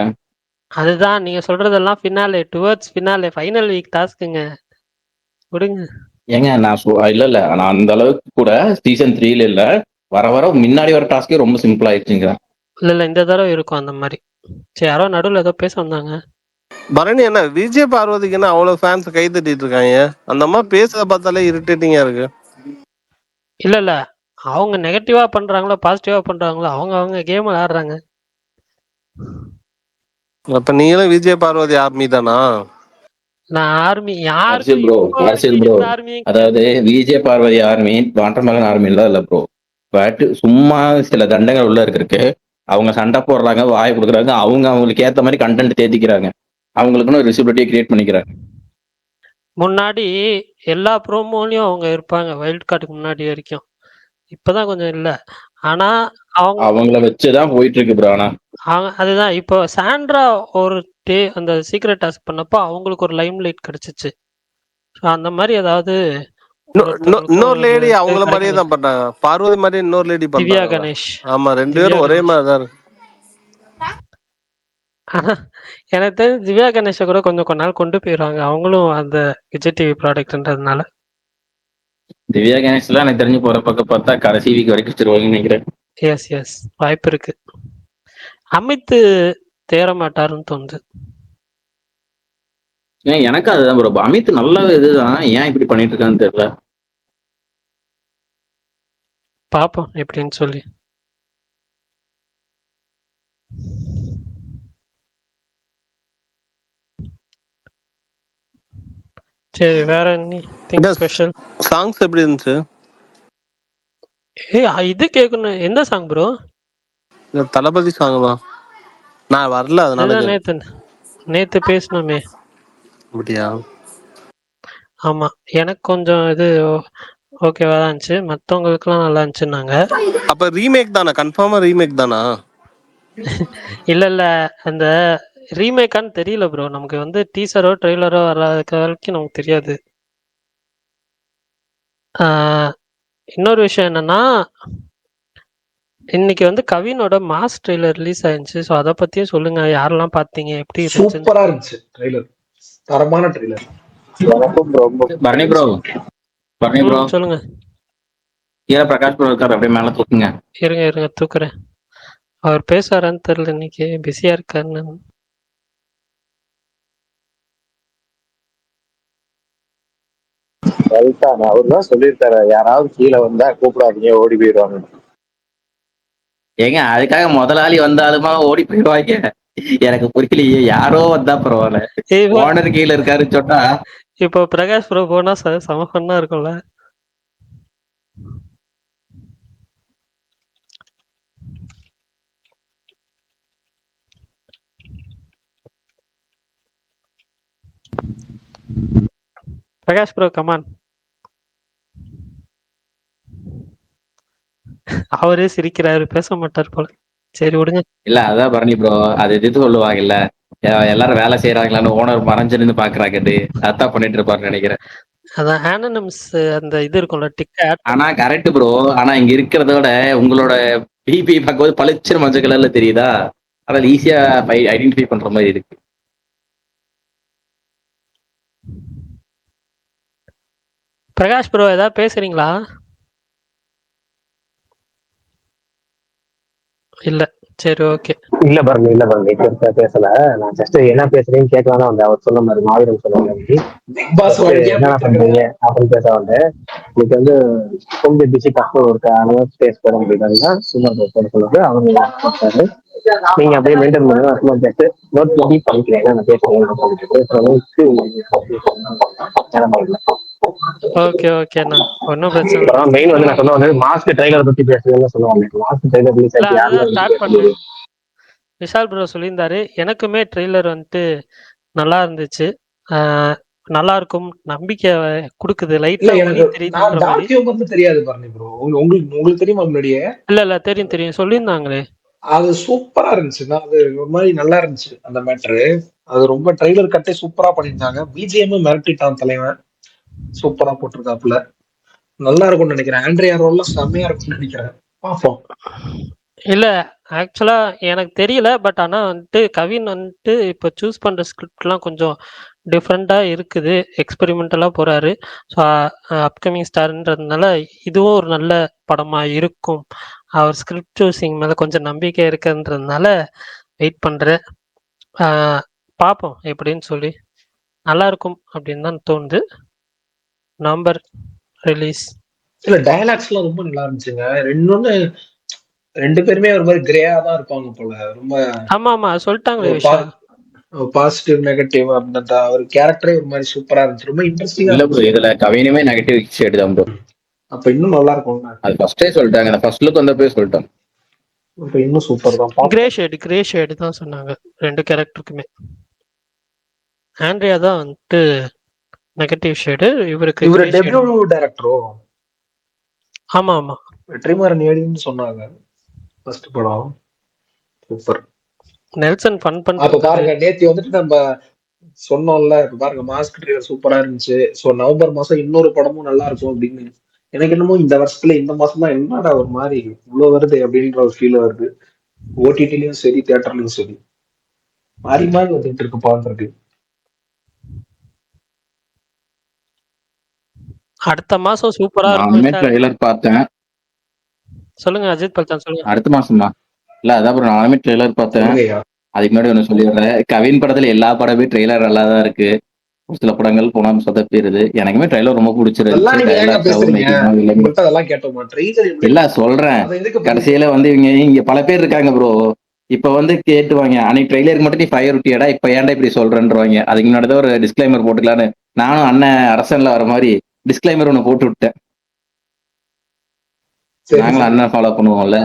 அதுதான் நீங்க சொல்றதெல்லாம் finale, towards finale, final week டாஸ்க்குங்க. விடுங்க ஏங்க நான் இல்ல நான் அந்த அளவுக்கு கூட சீசன் 3ல இல்ல, வர முன்னாடி வர டாஸ்கே ரொம்ப சிம்பிள் ஆயிடுச்சுங்க. இல்ல இந்த தடவை இருக்கும் அந்த மாதிரி. சரி, யாரோ நடுவில் ஏதோ பேச வந்தாங்க. பரணி என்ன விஜய் பார்வதிக்கு என்ன அவ்வளவு ஃபேன்ஸ் கை தட்டிட்டு இருக்காங்க? அந்த மாதிரி பேசுறத பார்த்தாலே இரிட்டேட்டிங்கா இருக்கு. இல்ல இல்ல, அவங்க நெகட்டிவா பண்றாங்களோ பாசிட்டிவா பண்றாங்களோ அவங்க கேம் ஆடுறாங்க. அப்ப நீங்களும் விஜய் பார்வதி ஆர்மி தானா? நான் ஆர்மி அரசியல் ப்ரோ, அரசியல் ப்ரோ. ஆர்மி அதாவது விஜய பார்வதி ஆர்மி வாட்டர்மேலன் ஆர்மிலாம் இல்ல ப்ரோ. பட் சும்மா சில தண்டங்கள் உள்ள இருக்கு. அவங்க சண்டை போடுறாங்க, வாய் கொடுக்குறாங்க, அவங்களுக்கு ஏத்த மாதிரி கண்டென்ட் தேத்திக்கிறாங்க, அவங்களுக்குன்னு விசிபிலிட்டியை கிரியேட் பண்ணிக்கிறாங்க. முன்னாடி எல்லா ப்ரோமோலயும் அவங்க இருப்பாங்க வைல்ட் கார்டுக்கு முன்னாடி வரைக்கும். இப்பதான் கொஞ்சம் இல்ல. ஆனா அவங்கள வச்சுதான் போயிட்டு இருக்கு ப்ரோ. ஆனா அதுதான் இப்போ சாண்ட்ரா ஒரு அந்த சீக்ரெட் டாஸ்க் பண்ணப்போ அவங்களுக்கு ஒரு லைம் லைட் கிடைச்சிச்சு. அந்த மாதிரி ஏதாவது இன்னொரு லேடி அவங்கள மாதிரியே தான் பண்ணாங்க. பார்வதி மாதிரி இன்னொரு லேடி திவ்யா பண்ணாங்க. கணேஷ். ஆமா, 2 பேரும் ஒரே மாதிரி தான் இருக்கு. ஆனா எனக்கு தெரிஞ்சு திவ்யா கணேஷை கூட கொஞ்ச நாள் கொண்டு போயிடுவாங்க. அவங்களும் அந்த விஜய் டிவி ப்ராடக்ட்ன்றதுனால. திவ்யா கணேஷ்லாம் எனக்கு தெரிஞ்சு போற பக்கம் பார்த்தா கடைசி வீக் வரைக்கும் வச்சிருவாங்கன்னு நினைக்கிறேன். எஸ் வாய்ப்பு இருக்கு. அமித் தேர மாட்டாருன்னு தோணுது. எனக்கு அதுதான் ப்ரோ. அமித் நல்ல இதுதான், ஏன் இப்படி பண்ணிட்டு இருக்கான்னு தெரியல. பாப்போம் எப்படின்னு சொல்லி. சரி, வேற என்ன ஸ்பெஷல்? சாங்ஸ் எப்படி இருந்துச்சு? இது கேட்கணும். எந்த சாங் ப்ரோ? தளபதி சாங் தான். நான் வரல, அதனால நேத்து பேசணுமே. அப்படியா? ஆமா, எனக்கு கொஞ்சம் இது ஓகேவா தான் இருந்துச்சு, மற்றவங்களுக்குலாம் நல்லா இருந்துச்சுன்னாங்க. அப்ப ரீமேக் தானா? கன்ஃபார்மா ரீமேக் தானா? இல்ல அந்த ரீமேக்கான்னு தெரியல ப்ரோ. நமக்கு வந்து டீசரோ ட்ரெய்லரோ வர்றதுக்கு வரைக்கும் நமக்கு தெரியாது. இன்னொரு விஷயம் என்னன்னா, இன்னைக்கு வந்து கவினோட மாஸ் ட்ரெய்லர் ரிலீஸ் ஆயிருந்துச்சு. ஸோ அதை பத்தியும் சொல்லுங்க. யாரெல்லாம் பார்த்தீங்க, எப்படி இருந்துச்சு? சூப்பரா இருந்துச்சு ட்ரெய்லர், தரமான ட்ரெய்லர். பரணி ப்ரோ சொல்லுங்க. கீழே பிரகாஷ் ப்ரோ இருக்காரு, அப்படியே மேல தூக்குங்க. இருங்க தூக்குறேன். அவர் பேசுறாரான்னு தெரியல, இன்னைக்கு பிஸியா இருக்காருன்னு. அவர் தான் சொல்லியிருக்காரு, யாராவது கீழே வந்தா கூப்பிடாதீங்க, ஓடி போயிடுவாங்க. ஏங்க அதுக்காக முதலாளி வந்தாலுமா ஓடி போயிடுவாங்க? எனக்கு புரியலையே. யாரோ வந்தா பரவாயில்ல, ஓனர் கீழே இருக்காருன்னு சொன்னா. இப்போ பிரகாஷ் ப்ரோ போனா செம ஃபன்னா இருக்கும்ல. Prakash bro come on. அவரே சிரிக்கிறாரு, பேச மாட்டார் போல. சரி விடுங்க. இல்ல அதான் பரணி ப்ரோ, அது இது சொல்லுவாங்கல்ல, எல்லாரும் வேலை செய்யறாங்களான்னு ஓனர் மறைஞ்சிருந்து பாக்குறாங்கன்னு, அதான் பண்ணிட்டு இருப்பாருன்னு நினைக்கிறேன். அதான் ஆனனம்ஸ் அந்த இது இருக்கும்ல, டிக். ஆனா கரெக்ட் ப்ரோ. ஆனா இங்க இருக்கிறத விட உங்களோட பிபி பார்க்கும்போது பளிச்சு மஞ்சள் கலர்ல தெரியுதா, அதனால ஈஸியா ஐடென்டிஃபை பண்ற மாதிரி இருக்கு. பிரகாஷ் ப்ரோ ஏதாவது பேசுறீங்களா? இல்ல, சரி ஓகே. இல்ல பாருங்க பேசல. நான் ஜஸ்ட் என்ன பேசுறேன்னு கேட்கலாம் தான் வந்தேன். அவர் சொன்ன மாதிரி மாவீரன் சொன்ன மாதிரி என்ன பண்றீங்க அப்படின்னு பேச வந்தேன். இன்னைக்கு வந்து கொஞ்சம் பிஸி கஷ்டம் இருக்கு, அதனால பேச போற முடியாது. சும்மா சொல்லுறது அவங்க நீங்க அப்படியே மெயின்டைன் பண்ணுங்க. ஜஸ்ட் நோட் பண்ணி பண்ணிக்கிறேன் நான் ஓகே ஓகேண்ணா, ஒன்றும் பிரச்சனை இல்லை. மெயின் வந்து நான் சொல்ல மாஸ்க் ட்ரைலர் பத்தி பேசுறதுன்னு சொல்லுவாங்க. மாஸ்க் ட்ரைலர் ரிலீஸ் ஆயிடுச்சு. விஷால் ப்ரோ சொல்லியிருந்தாரு, எனக்குமே ட்ரெய்லர் வந்துட்டு நல்லா இருந்துச்சு, நல்லா இருக்கும் நம்பிக்கை கொடுக்குது. லைட்ல தெரியாது பரணி ப்ரோ, உங்களுக்கு தெரியுமா முன்னாடியே? இல்ல தெரியும் சொல்லியிருந்தாங்களே. அது சூப்பரா இருந்துச்சு. அது ஒரு மாதிரி நல்லா இருந்துச்சு அந்த மேட்ரு. அது ரொம்ப ட்ரெய்லர் கட்டே சூப்பரா பண்ணிருந்தாங்க. பிஜிஎம் மிரட்டிட்டான் தலைவன், சூப்பரா போட்டிருக்காப்புல. நல்லா இருக்கும்னு நினைக்கிறேன். ஆண்ட்ரியா ரோல்லாம் செம்மையா இருக்கும்னு நினைக்கிறேன். பாப்போம். இல்ல ஆக்சுவலா எனக்கு தெரியல, பட் ஆனா வந்துட்டு கவின் வந்துட்டு இப்போ சூஸ் பண்ற ஸ்கிரிப்ட்லாம் கொஞ்சம் டிஃப்ரெண்டா இருக்குது, எக்ஸ்பெரிமெண்டலா போறாரு. ஸோ அப்கமிங் ஸ்டார்ன்றதுனால இதுவும் ஒரு நல்ல படமா இருக்கும். அவர் ஸ்கிரிப்ட் சூஸிங் மேல கொஞ்சம் நம்பிக்கை இருக்குன்றதுனால வெயிட் பண்ணுறேன். பார்ப்போம் எப்படின்னு சொல்லி. நல்லா இருக்கும் அப்படின்னு தான் தோணுது. November release. இல்ல டயலாக்ஸ் எல்லாம் ரொம்ப நல்லா இருந்துச்சுங்க. ரெண்டு பேருமே ஒரு மாதிரி கிரேயா தான் இருப்பாங்க போல. ரொம்ப ஆமா சொல்லிட்டாங்களே விஷா. பாசிட்டிவ் நெகட்டிவ் அப்படின்னா ஒரு கேரக்டரே ஒரு மாதிரி சூப்பரா இருந்துச்சு. ரொம்ப இன்ட்ரெஸ்டிங்கா இல்ல ப்ரோ, இருந்துச்சு. இதுல கவினுமே நெகட்டிவ் ஷேடு தான் ப்ரோ. அப்ப இன்னும் நல்லா இருக்கும். அது ஃபர்ஸ்டே சொல்லிட்டாங்க, அந்த ஃபர்ஸ்ட் லுக் வந்தப்பே சொல்லிட்டாங்க. அப்ப இன்னும் சூப்பர் தான். கிரே ஷேடு தான் சொன்னாங்க ரெண்டு கேரக்டருக்குமே. ஆண்ட்ரியா தான் வந்துட்டு நெகட்டிவ் ஷேடு, இவருக்கு இவரு டெபியூ டைரக்டரோ? ஆமா வெற்றிமாறன் ஏடின்னு சொன்னாங்க ஃபர்ஸ்ட் படம். சூப்பர். நெல்சன் ஃபன் அப்ப பாருங்க, நேத்து வந்துட்டு நம்ம சொன்னோம்ல, இப்ப பாருங்க மாஸ்க் ட்ரெய்லர் சூப்பரா இருந்துச்சு. சோ நவம்பர் மாசம் இன்னொரு படமும் நல்லா இருக்கும் அப்படின்னு. எனக்கு என்னமோ இந்த வருஷத்துல இந்த மாசம் தான் என்னடா ஒரு மாதிரி இவ்வளவு வருது அப்படின்ற ஒரு ஃபீல் வருது. ஓடிடிலயும் சரி தியேட்டர்லயும் சரி மாறி மாறி வந்துட்டு இருக்கு பாக்குறதுக்கு. அடுத்த மாசம் சூப்பரா நானுமே இருக்கும். ட்ரெய்லர் பார்த்தேன். சொல்லுங்க அஜித் பல்தான் சொல்லுங்க. அடுத்த மாசமா? இல்ல அதான் ப்ரோ, நானுமே ட்ரெய்லர் பார்த்தேன். சொல்லுங்கய்யா. அதுக்கு முன்னாடி ஒண்ணு சொல்லிடுறேன், கவின் படத்துல எல்லா படமே ட்ரெய்லர் நல்லா தான் இருக்கு. ஒரு சில படங்கள் போனாலும் சொதப்பிடுது. எனக்குமே ட்ரெய்லர் ரொம்ப அதெல்லாம் நீங்க ஏங்க பேசுறீங்க? பிடிச்சிருந்துச்சு. உங்கள்ட்ட அதெல்லாம் கேட்டோமா? ட்ரெய்லர் இல்ல சொல்றேன், கடைசியில வந்து இங்க பல பேர் இருக்காங்க ப்ரோ. இப்ப வந்து கேட்டுவாங்க, அன்னைக்கு ட்ரெய்லருக்கு மட்டும் நீ ஃபயர் விட்டியாடா, இப்ப ஏன்டா இப்படி சொல்றேன்றவாங்க. அதுக்கு முன்னாடி தான் ஒரு டிஸ்க்ளைமர் போட்டுக்கலான்னு நானும் அண்ணன் அரசன்ல வர மாதிரி டிஸ்க்ளைமர் ஒண்ணு போட்டு விட்டேன். நாங்களும் அண்ணன் ஃபாலோ பண்ணுவோம்ல,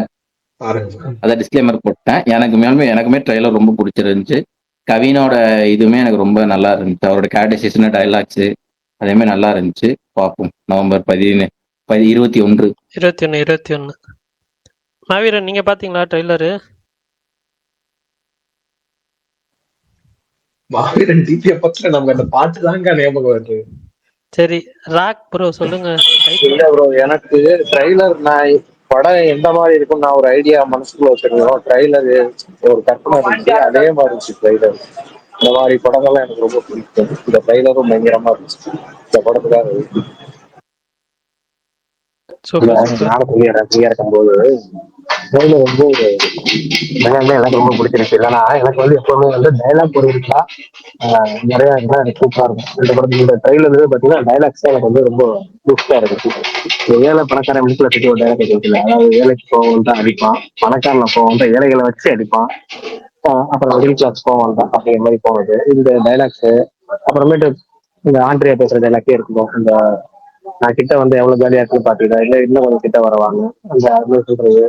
அதான் டிஸ்க்ளைமர் போட்டேன். எனக்குமே ட்ரெய்லர் ரொம்ப பிடிச்சிருந்துச்சு. கவினோட இதுவுமே எனக்கு ரொம்ப நல்லா இருந்துச்சு. அவரோட கேரக்டரைசேஷன், டைலாக்ஸ் அதேமே நல்லா இருந்துச்சு. பார்ப்போம் நவம்பர் 21. மாவீரன் நீங்க பாத்தீங்களா ட்ரெய்லரு? மாவீரன் டிபியை பத்திர நமக்கு அந்த பாட்டு தாங்க ஞாபகம் வருது. சரி ராக் ப்ரோ சொல்லுங்க. இல்ல ப்ரோ, எனக்கு ட்ரைலர் நான் படம் எந்த மாதிரி இருக்கும் நான் ஒரு ஐடியா மனசுக்குள்ள வச்சிருக்கோம். ட்ரைலர் ஒரு கற்பனை இருந்துச்சு, அதே மாதிரி இருந்துச்சு ட்ரைலர். இந்த மாதிரி படங்கள்லாம் எனக்கு ரொம்ப பிடிக்கும். இந்த ட்ரைலரும் பயங்கரமா இருந்துச்சு இந்த படத்துக்காக. நானும் ஃப்ரீயா இருக்கும்போது ட்ரைலர் வந்து எனக்கு ரொம்ப பிடிச்சிருச்சு. ஏன்னா எனக்கு வந்து எப்பவுமே வந்து டைலாக் போயிருக்கா நிறைய இருந்தா எனக்கு சூப்பரா இருக்கும். இந்த படத்துக்கு இந்த ட்ரெய்லர் பாத்தீங்கன்னா டைலாக்ஸ் எனக்கு வந்து ரொம்ப சூப்பரா இருக்கு. ஏழை பணக்காரன் வீட்டுல பத்தி ஒரு டைலாக் இருக்குல்ல, அதாவது வேலைக்கு போவோம் தான் அடிப்பான், பணக்காரனை போவோம் தான் ஏழைகளை வச்சு அடிப்பான், அப்புறம் மிடில் கிளாஸ் போவோம் தான் அப்படிங்கிற மாதிரி போனது இந்த டைலாக்ஸ். அப்புறமேட்டு இந்த ஆண்ட்ரியா பேசுற டைலாக்கே இருக்கும், இந்த நான் கிட்ட வந்து எவ்வளவு ஜாலியா இருக்குன்னு பாத்தீங்கன்னா, இல்ல இன்னும் கொஞ்சம் கிட்ட வரவாங்க அந்த சொல்றது.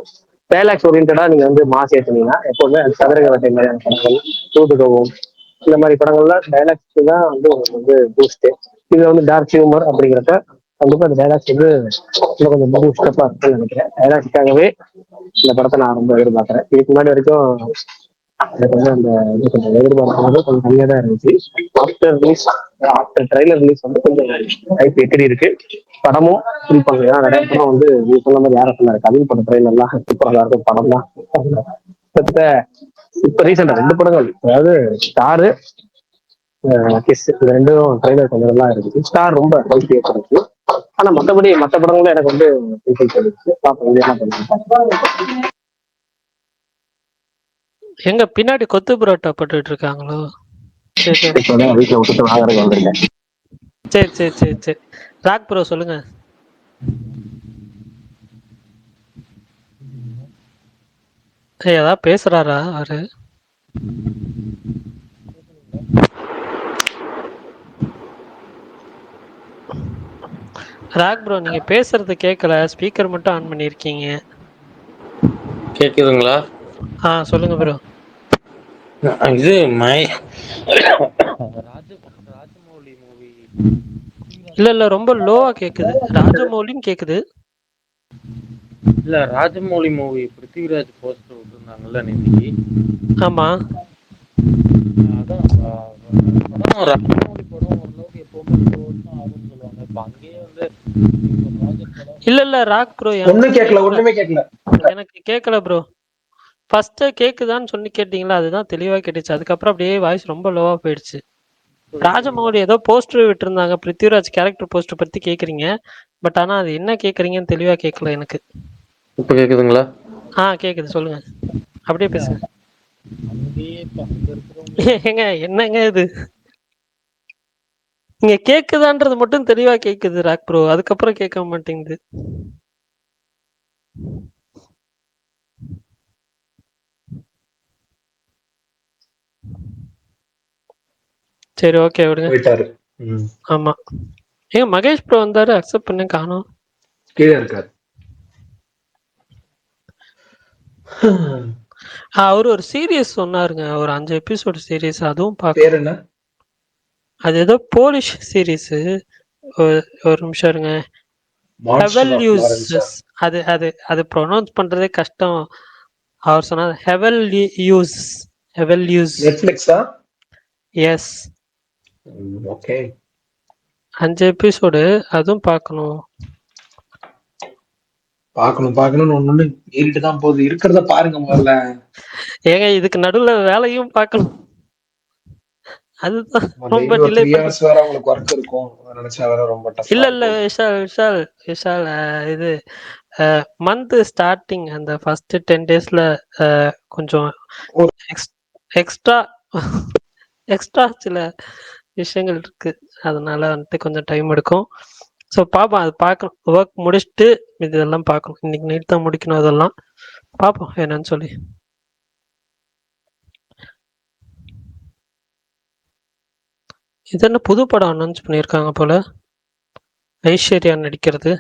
டைலாக்ஸ் ஓரியன்டா நீங்க வந்து மாஸ் ஏத்துனீங்கன்னா எப்பவுமே சதுரக வேட்டை மாதிரியான படங்கள், தூதுகவும் இந்த மாதிரி படங்கள்ல டைலாக்ஸ் தான் வந்து உங்களுக்கு வந்து பூஸ்ட். இதுல வந்து டார்க் ஹியூமர் அப்படிங்கிறத கண்டிப்பா இந்த டைலாக்ஸ் வந்து இன்னும் கொஞ்சம் பூஸ்டப்பா இருக்குன்னு நினைக்கிறேன். டைலாக்ஸ்க்காகவே இந்த படத்தை நான் ரொம்ப எதிர்பார்க்கறேன். இதுக்கு முன்னாடி வரைக்கும் எனக்கு வந்து அந்த இது கொஞ்சம் எதிர்பார்க்கறது கொஞ்சம் கம்மியா தான் இருந்துச்சு. ஆஃப்டர் ட்ரைலர் ரிலீஸ் வந்து கொஞ்சம் ஹைப் எக்கடி இருக்கு. படமும் குறிப்பாங்க, ஏன்னா நிறைய படம் வந்து நீ சொன்ன மாதிரி யாரும் சொன்னாரு கவின் படம் ட்ரைலர்லாம் சூப்பராக இருக்கும். படம் தான் இப்ப ரீசெண்டா 2 படங்கள், அதாவது ஸ்டாரு கிஸ், இந்த 2 ட்ரைலர் கொஞ்சம் நல்லா இருக்குது. ஸ்டார் ரொம்ப ஹைப் ஏற்படுச்சு. ஆனா மற்றபடி மற்ற படங்களும் எனக்கு வந்து பார்ப்போம் இது என்ன பண்ணுங்க. எங்க பின்னாடி கொத்து புரோட்டா போட்டுட்டு இருக்காங்களோ? வீட்டுல விட்டுட்டு வாங்குறதுக்கு வந்திருக்கேன். சரி ராக் ப்ரோ சொல்லுங்க. ஏதாவது பேசுறாரா அவரு? ராக் ப்ரோ நீங்க பேசுறது கேட்கல, ஸ்பீக்கர் மட்டும் ஆன் பண்ணிருக்கீங்க. கேக்குதுங்களா? சொல்லுங்க ப்ரோ. இது ராஜமௌலி மூவி இல்ல ரொம்ப லோவா கேக்குது. ராஜமௌலின்னு கேக்குது. இல்ல ராஜமௌலி மூவி பிருத்திவிராஜ் போஸ்டர் விட்டுருந்தாங்கல்ல இன்னைக்கு. ஆமா, அதான் படம் ராஜமௌலி படம் ஓரளவுக்கு எப்பவுமே ஆகும்னு சொல்லுவாங்க. இப்ப அங்கேயே வந்து இல்ல ராக் ப்ரோ ஒண்ணுமே கேட்கல. எனக்கு கேட்கல ப்ரோ. ஃபர்ஸ்ட் கேக்குதான்னு சொல்லி கேட்டீங்களா, அதுதான் தெளிவா கேட்டுச்சு. அதுக்கப்புறம் அப்படியே வாய்ஸ் ரொம்ப லோவா போயிடுச்சு. ராஜமௌலி ஏதோ போஸ்டர் விட்டுருந்தாங்க, பிருத்திவிராஜ் கேரக்டர் போஸ்டர் பத்தி கேக்குறீங்க. பட் ஆனா அது என்ன கேக்குறீங்கன்னு தெளிவா கேட்கல எனக்கு. இப்ப கேக்குதுங்களா? கேக்குது சொல்லுங்க, அப்படியே பேசுங்க. ஏங்க என்னங்க இது? நீங்க கேக்குதான்றது மட்டும் தெளிவா கேக்குது ராக் ப்ரோ, அதுக்கப்புறம் கேட்க மாட்டேங்குது. சரி ஓகே விடுங்க. போயிட்டாரு. ஆமா. ஏங்க மகேஷ் ப்ரோ வந்தாரு, அக்செப்ட் பண்ண காணோம். கீழே இருக்காரு. அவரு ஒரு சீரியஸ் சொன்னாருங்க, ஒரு 5 எபிசோடு சீரியஸ், அதுவும் பேர் பார்க்கணும். என்ன? அது ஏதோ போலிஷ் சீரிஸ். ஒரு நிமிஷம் இருங்க. மான்ஸ்டர் ஆஃப் ஃப்ளாரன்ஸா? ஹெவல்யூசஸ். அது அது அது ப்ரொனவுன்ஸ் பண்றதே கஷ்டம். அவர் சொன்னார் ஹெவல்யூஸ். ஹெவல்யூஸ். நெட்ஃபிளிக்ஸா? எஸ். ஓகே. 5 எபிசோடு, அதுவும் பார்க்கணும். பார்க்கணும்னு ஒண்ணு ஏறிட்டு தான் போகுது. இருக்கிறத பாருங்க முதல்ல. ஏங்க இதுக்கு நடுவுல வேலையும் பார்க்கணும், அதுதான் ரொம்ப டெய்லி ஒரு டிலே 3 பண்ணி. hours வேற உங்களுக்கு ஒர்க் இருக்கும். அதை நினைச்சா வேற ரொம்ப டஃபா இல்ல இல்ல இருக்கும். விஷால் விஷால் விஷால் இது மந்த் ஸ்டார்டிங் அந்த ஃபர்ஸ்ட் 10 டேஸ்ல கொஞ்சம் எக்ஸ்ட்ரா எக்ஸ்ட்ரா சில விஷயங்கள் இருக்கு, அதனால வந்துட்டு கொஞ்சம் டைம் எடுக்கும். ஸோ பார்ப்போம், அது பார்க்கணும். ஒர்க் முடிச்சுட்டு இதெல்லாம் பார்க்கணும். இன்னைக்கு நைட் தான் முடிக்கணும், அதெல்லாம் பார்ப்போம் என்னன்னு சொல்லி. இது என்ன புது படம் அனௌன்ஸ் பண்ணியிருக்காங்க போல, ஐஸ்வர்யா நடிக்கிறது.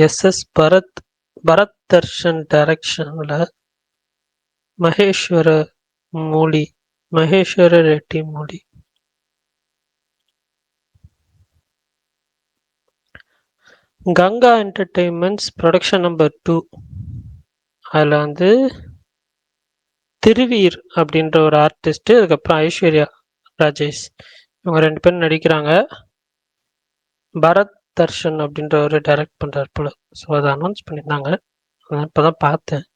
எஸ் பரத் தர்ஷன் டைரக்ஷன்ல Maheswara Reddy Mooli. Ganga entertainments production number 2. அதில் வந்து திருவீர் அப்படின்ற ஒரு ஆர்டிஸ்ட், அதுக்கப்புறம் ஐஸ்வர்யா ராஜேஷ், இவங்க 2 பேரும் நடிக்கிறாங்க. பரத் தர்ஷன் அப்படின்ற ஒரு டைரக்ட் பண்றாரு போல. ஸோ அதை அனௌன்ஸ் பண்ணியிருந்தாங்க, அதான் இப்போதான் பார்த்தேன்.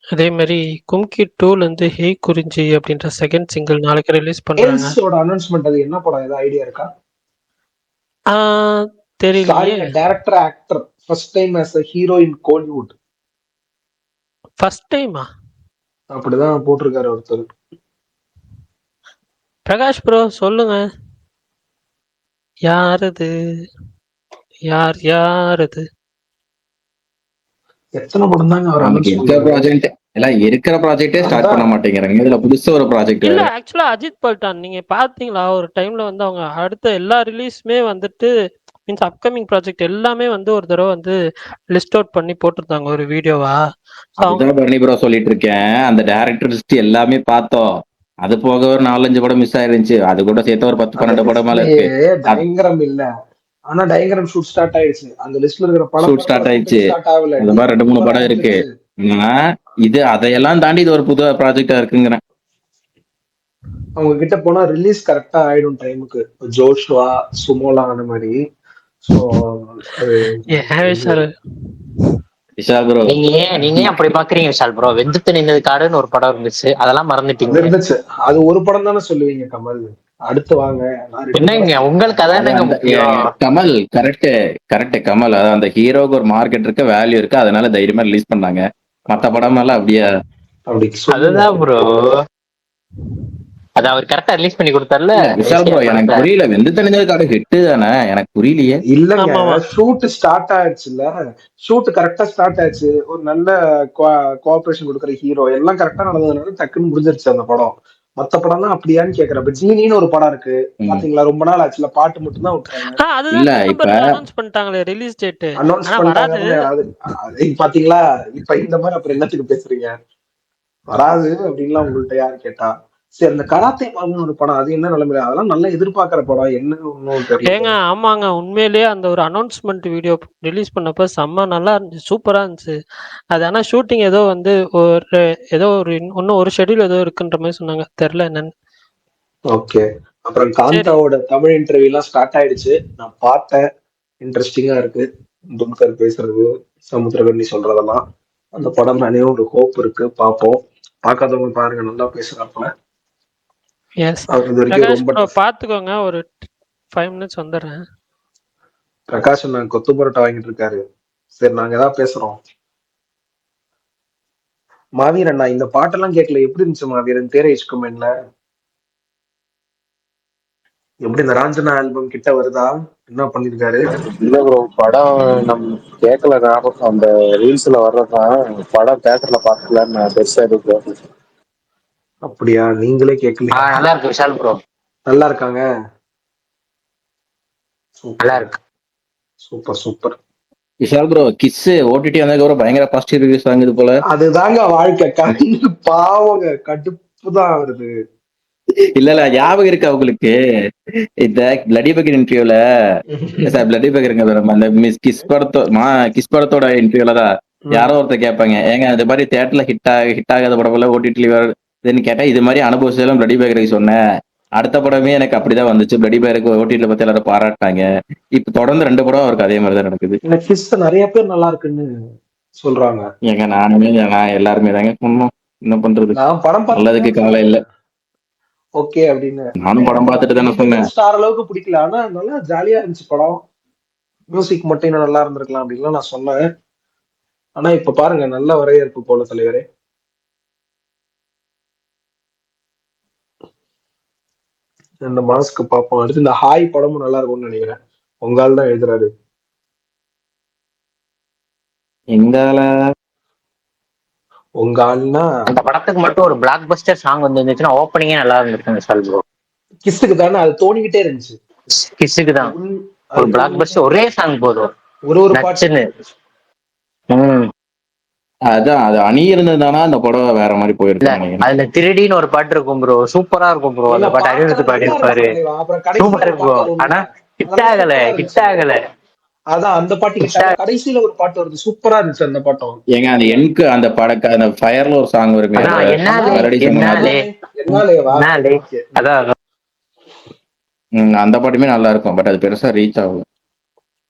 அதே மாதிரி கும்கி 2ல இருந்து ஹே குறிஞ்சி அப்படின்ற செகண்ட் சிங்கிள் நாளைக்கு ரிலீஸ் பண்றாங்க. எல்ஸோட அனௌன்ஸ்மெண்ட், அது என்ன படம்? ஏதாவது ஐடியா இருக்கா? தெரியலையே. Director actor first time as a hero in Kollywood. First டைமா? அப்படிதான் போட்டிருக்காரு ஒருத்தர். பிரகாஷ் ப்ரோ சொல்லுங்க, யாரது? யாரது? எத்தனை படம் தாங்க அவர் நமக்கு இருக்கிற ப்ராஜெக்ட் எல்லாம் இருக்கிற ப்ராஜெக்டே ஸ்டார்ட் பண்ண மாட்டேங்கிறாங்க. இதுல புதுசா ஒரு ப்ராஜெக்ட் இல்ல ஆக்சுவலா அஜித் பல்டான் நீங்க பாத்தீங்களா? ஒரு டைம்ல வந்து அவங்க அடுத்த எல்லா ரிலீஸ்மே வந்துட்டு மீன்ஸ் அப்கமிங் ப்ராஜெக்ட் எல்லாமே வந்து ஒரு தடவை வந்து லிஸ்ட் அவுட் பண்ணி போட்டிருந்தாங்க ஒரு வீடியோவா. அதுதான் பண்ணி ப்ரோ சொல்லிட்டு இருக்கேன். அந்த டைரக்டர் லிஸ்ட் எல்லாமே பார்த்தோம். அது போக ஒரு 4-5 படம் மிஸ் ஆயிருந்துச்சு. அது கூட சேர்த்து ஒரு 10-12 படம் மேல இருக்கு. பயங்கரம் இல்ல, ஆனா டயக்ராம் ஷூட் ஸ்டார்ட் ஆயிடுச்சு. அந்த லிஸ்ட்ல இருக்கிற படம் ஷூட் ஸ்டார்ட் ஆயிடுச்சு. ஸ்டார்ட் ஆகல. அந்த மாதிரி 2-3 படம் இருக்கு. ஆனா இது அதையெல்லாம் தாண்டி இது ஒரு புது ப்ராஜெக்டா இருக்குங்கிறேன். அவங்க கிட்ட போனா ரிலீஸ் கரெக்டா ஆயிடும் டைமுக்கு. ஜோஷ்வா சுமோலா அந்த மாதிரி. சோ விஷால் ப்ரோ நீங்க அப்படி பாக்குறீங்க விஷால் ப்ரோ? வெந்துட்டு நின்னது காடுன்னு ஒரு படம் இருந்துச்சு, அதெல்லாம் மறந்துட்டீங்க. இருந்துச்சு, அது ஒரு படம் தானே சொல்லுவீங்க கமல். அடுத்து வாங்க. என்னங்க உங்களுக்கு அதான் கமல் கரெக்ட் கமல். அதான் அந்த ஹீரோக்கு ஒரு மார்க்கெட் இருக்கு, வேல்யூ இருக்கு, அதனால தைரியமா ரிலீஸ் பண்ணாங்க. மத்த படம் எல்லாம் அப்படியே அப்படி அதுதான் ப்ரோ, அது அவர் கரெக்டா ரிலீஸ் பண்ணி கொடுத்தாருல. விஷால் ப்ரோ எனக்கு புரியல, வெந்து தெரிஞ்சது காடு ஹிட் தானே, எனக்கு புரியலையே. இல்லங்க, ஷூட் ஸ்டார்ட் ஆயிடுச்சுல்ல, ஷூட் கரெக்டா ஸ்டார்ட் ஆயிடுச்சு. ஒரு நல்ல கோஆபரேஷன் கொடுக்குற ஹீரோ எல்லாம் கரெக்டா நடந்ததுனால டக்குன்னு முடிஞ்சிருச்சு அந்த படம். மத்த படம் தான் அப்படியான்னு கேக்குறேன். ஜீனின்னு ஒரு படம் இருக்கு பாத்தீங்களா? ரொம்ப நாள் ஆச்சுல, பாட்டு மட்டும் தான் விட்டாங்க. இல்ல இப்ப அனௌன்ஸ் பண்ணிட்டாங்களே ரிலீஸ் டேட். அனௌன்ஸ் பண்ணிட்டாங்க பாத்தீங்களா? இப்ப இந்த மாதிரி அப்புறம் என்னத்துக்கு பேசுறீங்க? வராது அப்படின்லாம் உங்கள்ட்ட யாரு கேட்டா? சரி, அந்த கராத்தே மாமன் ஒரு படம், அது என்ன நிலைமையில? அதெல்லாம் நல்லா எதிர்பார்க்கிற படம், என்ன ஒன்னும் தெரியல. ஏங்க ஆமாங்க, உண்மையிலேயே அந்த ஒரு அனௌன்ஸ்மெண்ட் வீடியோ ரிலீஸ் பண்ணப்ப செம்ம நல்லா இருந்துச்சு, சூப்பரா இருந்துச்சு. அது ஆனா ஷூட்டிங் ஏதோ வந்து ஏதோ இன்னும் ஒரு ஷெட்யூல் ஏதோ இருக்குன்ற மாதிரி சொன்னாங்க, தெரியல என்னன்னு. ஓகே. அப்புறம் காந்தாவோட தமிழ் இன்டர்வியூ எல்லாம் ஸ்டார்ட் ஆயிடுச்சு, நான் பார்த்தேன். இன்ட்ரெஸ்டிங்கா இருக்கு. துல்கர் பேசுறது, சமுத்திரகண்ணி சொல்றதெல்லாம். அந்த படம் நானே ஒரு ஹோப் இருக்கு, பார்ப்போம். பார்க்காதவங்க பாருங்க, நல்லா பேசுறாப்புல. எஸ் அவர் இது வரைக்கும் பிரகாஷ் ரொம்ப ப்ரோ tough. பார்த்துக்கோங்க, ஒரு 5 மினிட்ஸ் வந்துடுறேன். பிரகாஷ் நான் கொத்து பரோட்டா வாங்கிட்டு இருக்காரு. சரி நாங்க ஏதாவது பேசுறோம். மாவீரன் நான் இந்த பாட்டெல்லாம் கேட்கல, எப்படி இருந்துச்சு மாவீரன் தேரை இஷ்குமென்ல? எப்படி இந்த ராஞ்சனா ஆல்பம் கிட்ட வருதா? என்ன பண்ணிருக்காரு? இல்ல ப்ரோ, படம் நம்ம கேட்கல. ஞாபகம் அந்த ரீல்ஸ்ல வர்றதுதான். படம் தியேட்டர்ல பாக்கலான்னு நான் பெருசா இருக்கு. அப்படியா, நீங்களே கேட்கலையா? நல்லா இருக்கு விஷால் ப்ரோ, நல்லா இருக்காங்க. நல்லா சூப்பர் இருக்கு. Super super. Vishal bro kiss OTT வந்ததுக்கு பயங்கர பாசிட்டிவ் ரிவ்யூஸ் வாங்குது போல. அதுதாங்க வாழ்க்கை. கண்ணு பாவங்க, கடுப்பு தான் வருது. இல்ல ஞாபகம் இருக்கு அவங்களுக்கு இந்த பிளடி பக்கெட் இன்டர்வியூல பிளடி பக்கெட்டுங்க அந்த மிஸ் கிஸ் படத்தோட இன்டர்வியூல தான் யாரோ ஒருத்தர் கேட்பாங்க, ஏங்க இது மாதிரி தியேட்டர்ல ஹிட் ஆகாத படம் போல ஓடிடி வருதுன்னு கேட்டா, இது மாதிரி அனுபவம் பிளடி பக்கெட்டுக்கு சொன்னேன். அடுத்த படமே எனக்கு அப்படிதான் வந்துச்சு, பிளடி பக்கெட்டுக்கு ஓடிடில பத்தி எல்லாரும் பாராட்டாங்க. இப்ப தொடர்ந்து 2 படம் அவருக்கு அதே மாதிரிதான் நடக்குது. இந்த கிஸ் நிறைய பேர் நல்லா இருக்குன்னு சொல்றாங்க. ஏங்க நான் எல்லாருமே தாங்க சொன்னோம், என்ன பண்றது, நான் படம் நல்லதுக்கு காலம் இல்ல. ஓகே அப்படின்னு நானும் படம் பார்த்துட்டு தானே சொன்னேன். ஸ்டார் அளவுக்கு பிடிக்கல, ஆனா நல்லா ஜாலியா இருந்துச்சு படம். மியூசிக் மட்டும் இன்னும் நல்லா இருந்திருக்கலாம் அப்படின்னு நான் சொன்னேன். ஆனா இப்ப பாருங்க நல்ல வரவேற்பு போல தலைவரே. இந்த மாஸ்க்கு பார்ப்போம். அடுத்து இந்த ஹாய் படமும் நல்லா இருக்கும்னு நினைக்கிறேன். உங்க ஆள் தான் எழுதுறாரு. எங்கால உங்க ஆள்னா அந்த படத்துக்கு மட்டும் ஒரு பிளாக் பஸ்டர் சாங் வந்து இருந்துச்சுன்னா ஓப்பனிங்கே நல்லா இருந்திருக்கும் விஷால் ப்ரோ. கிஸ்ஸுக்கு தானே அது தோணிக்கிட்டே இருந்துச்சு. கிஸ்ஸுக்கு தான் ஒரு பிளாக் பஸ்டர், ஒரே சாங் போதும், ஒரு பாட்டு. அதான் அது அணி இருந்ததுதானா அந்த படம் வேற மாதிரி போயிருக்கு. அதுல திருடின்னு ஒரு பாட்டு இருக்கும் ப்ரோ, சூப்பரா இருக்கும் ப்ரோ. அந்த பாட்டு அனிருத் பாடி இருப்பாரு, சூப்பரா இருக்கும். ஆனா ஹிட் ஆகல. அதான் அந்த பாட்டு கடைசியில ஒரு பாட்டு வருது, சூப்பரா இருந்துச்சு அந்த பாட்டம். ஏங்க அந்த எண்க்கு அந்த படக்க அந்த ஃபயர்ல ஒரு சாங் வருமே, அந்த பாட்டுமே நல்லா இருக்கும். பட் அது பெருசா ரீச் ஆகும்.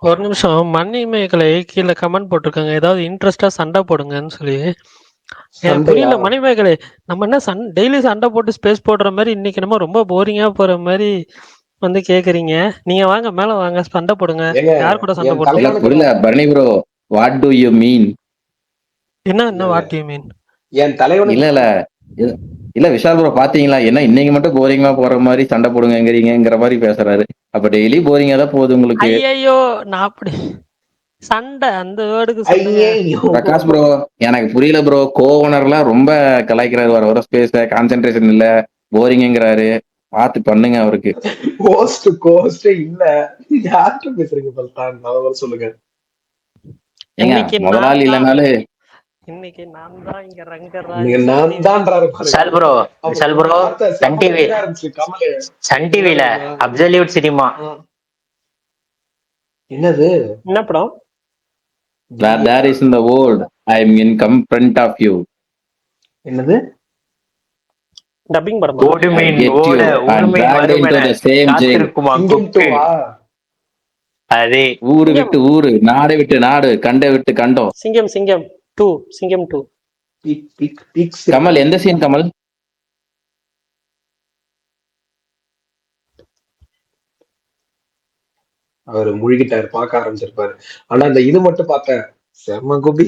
ஒரு நிமிஷம், மணிமேகலை கீழே கமெண்ட் போட்டிருக்காங்க, ஏதாவது இன்ட்ரெஸ்டா சண்டை போடுங்கன்னு சொல்லி. எனக்கு புரியல மணிமேகலை, நம்ம என்ன டெய்லி சண்டை போட்டு ஸ்பேஸ் போடுற மாதிரி இன்னைக்கு என்னமோ ரொம்ப போரிங்கா போற மாதிரி வந்து கேக்குறீங்க. நீங்க வாங்க மேல வாங்க, சண்டை போடுங்க. யார் கூட சண்டை போடுங்க? புரியல Bharani bro, what to you mean? என்ன வாட் டு யூ மீன்? என் தலைவன் இல்ல விஷால் ப்ரோ பாத்தீங்களா, என்ன இன்னைக்கு மட்டும் போரிங்கா போற மாதிரி சண்டை போடுங்கிறீங்கிற மாதிரி பேசுறாரு. அப்ப டெய்லி போரிங்கா தான் போகுது உங்களுக்கு. ஐயோ நான் அப்படி சண்டை அந்த வேர்டுக்கு பிரகாஷ் ப்ரோ எனக்கு புரியல ப்ரோ. கோவனர்லாம் ரொம்ப கலாய்க்கிறாரு, வர ஸ்பேஸ் கான்சென்ட்ரேஷன் இல்ல, போரிங்கிறாரு. பார்த்து பண்ணுங்க அவருக்கு. கோஸ்ட் இல்ல, யார்கிட்ட பேசுறீங்க பல்தான் சொல்லுங்க. ஏங்க முதலாளி இல்லனாலே இன்னைக்கு நான் தான் இங்க ரங்கரா. நான் தான்ன்றாரு விஷால் ப்ரோ. சன் டிவில அப்சல்யூட் சினிமா. என்னது? என்ன படம்? Where there is in the world, I am in front of you. என்னது? டப்பிங் படம். ஓடுமீன் ஓட ஊர்மை வருமன காத்திருக்குமா கொக்கு. அதே ஊரு விட்டு ஊரு, நாடு விட்டு நாடு, கண்டை விட்டு கண்டோம். சிங்கம் 2, சிங்கம் 2. கமல் எந்த சீன் கமல்? அவரு முழுகிட்டாரு, பார்க்க ஆரம்பிச்சிருப்பாரு. ஆனா அந்த இது மட்டும் பார்த்தேன், செம்ம குபி,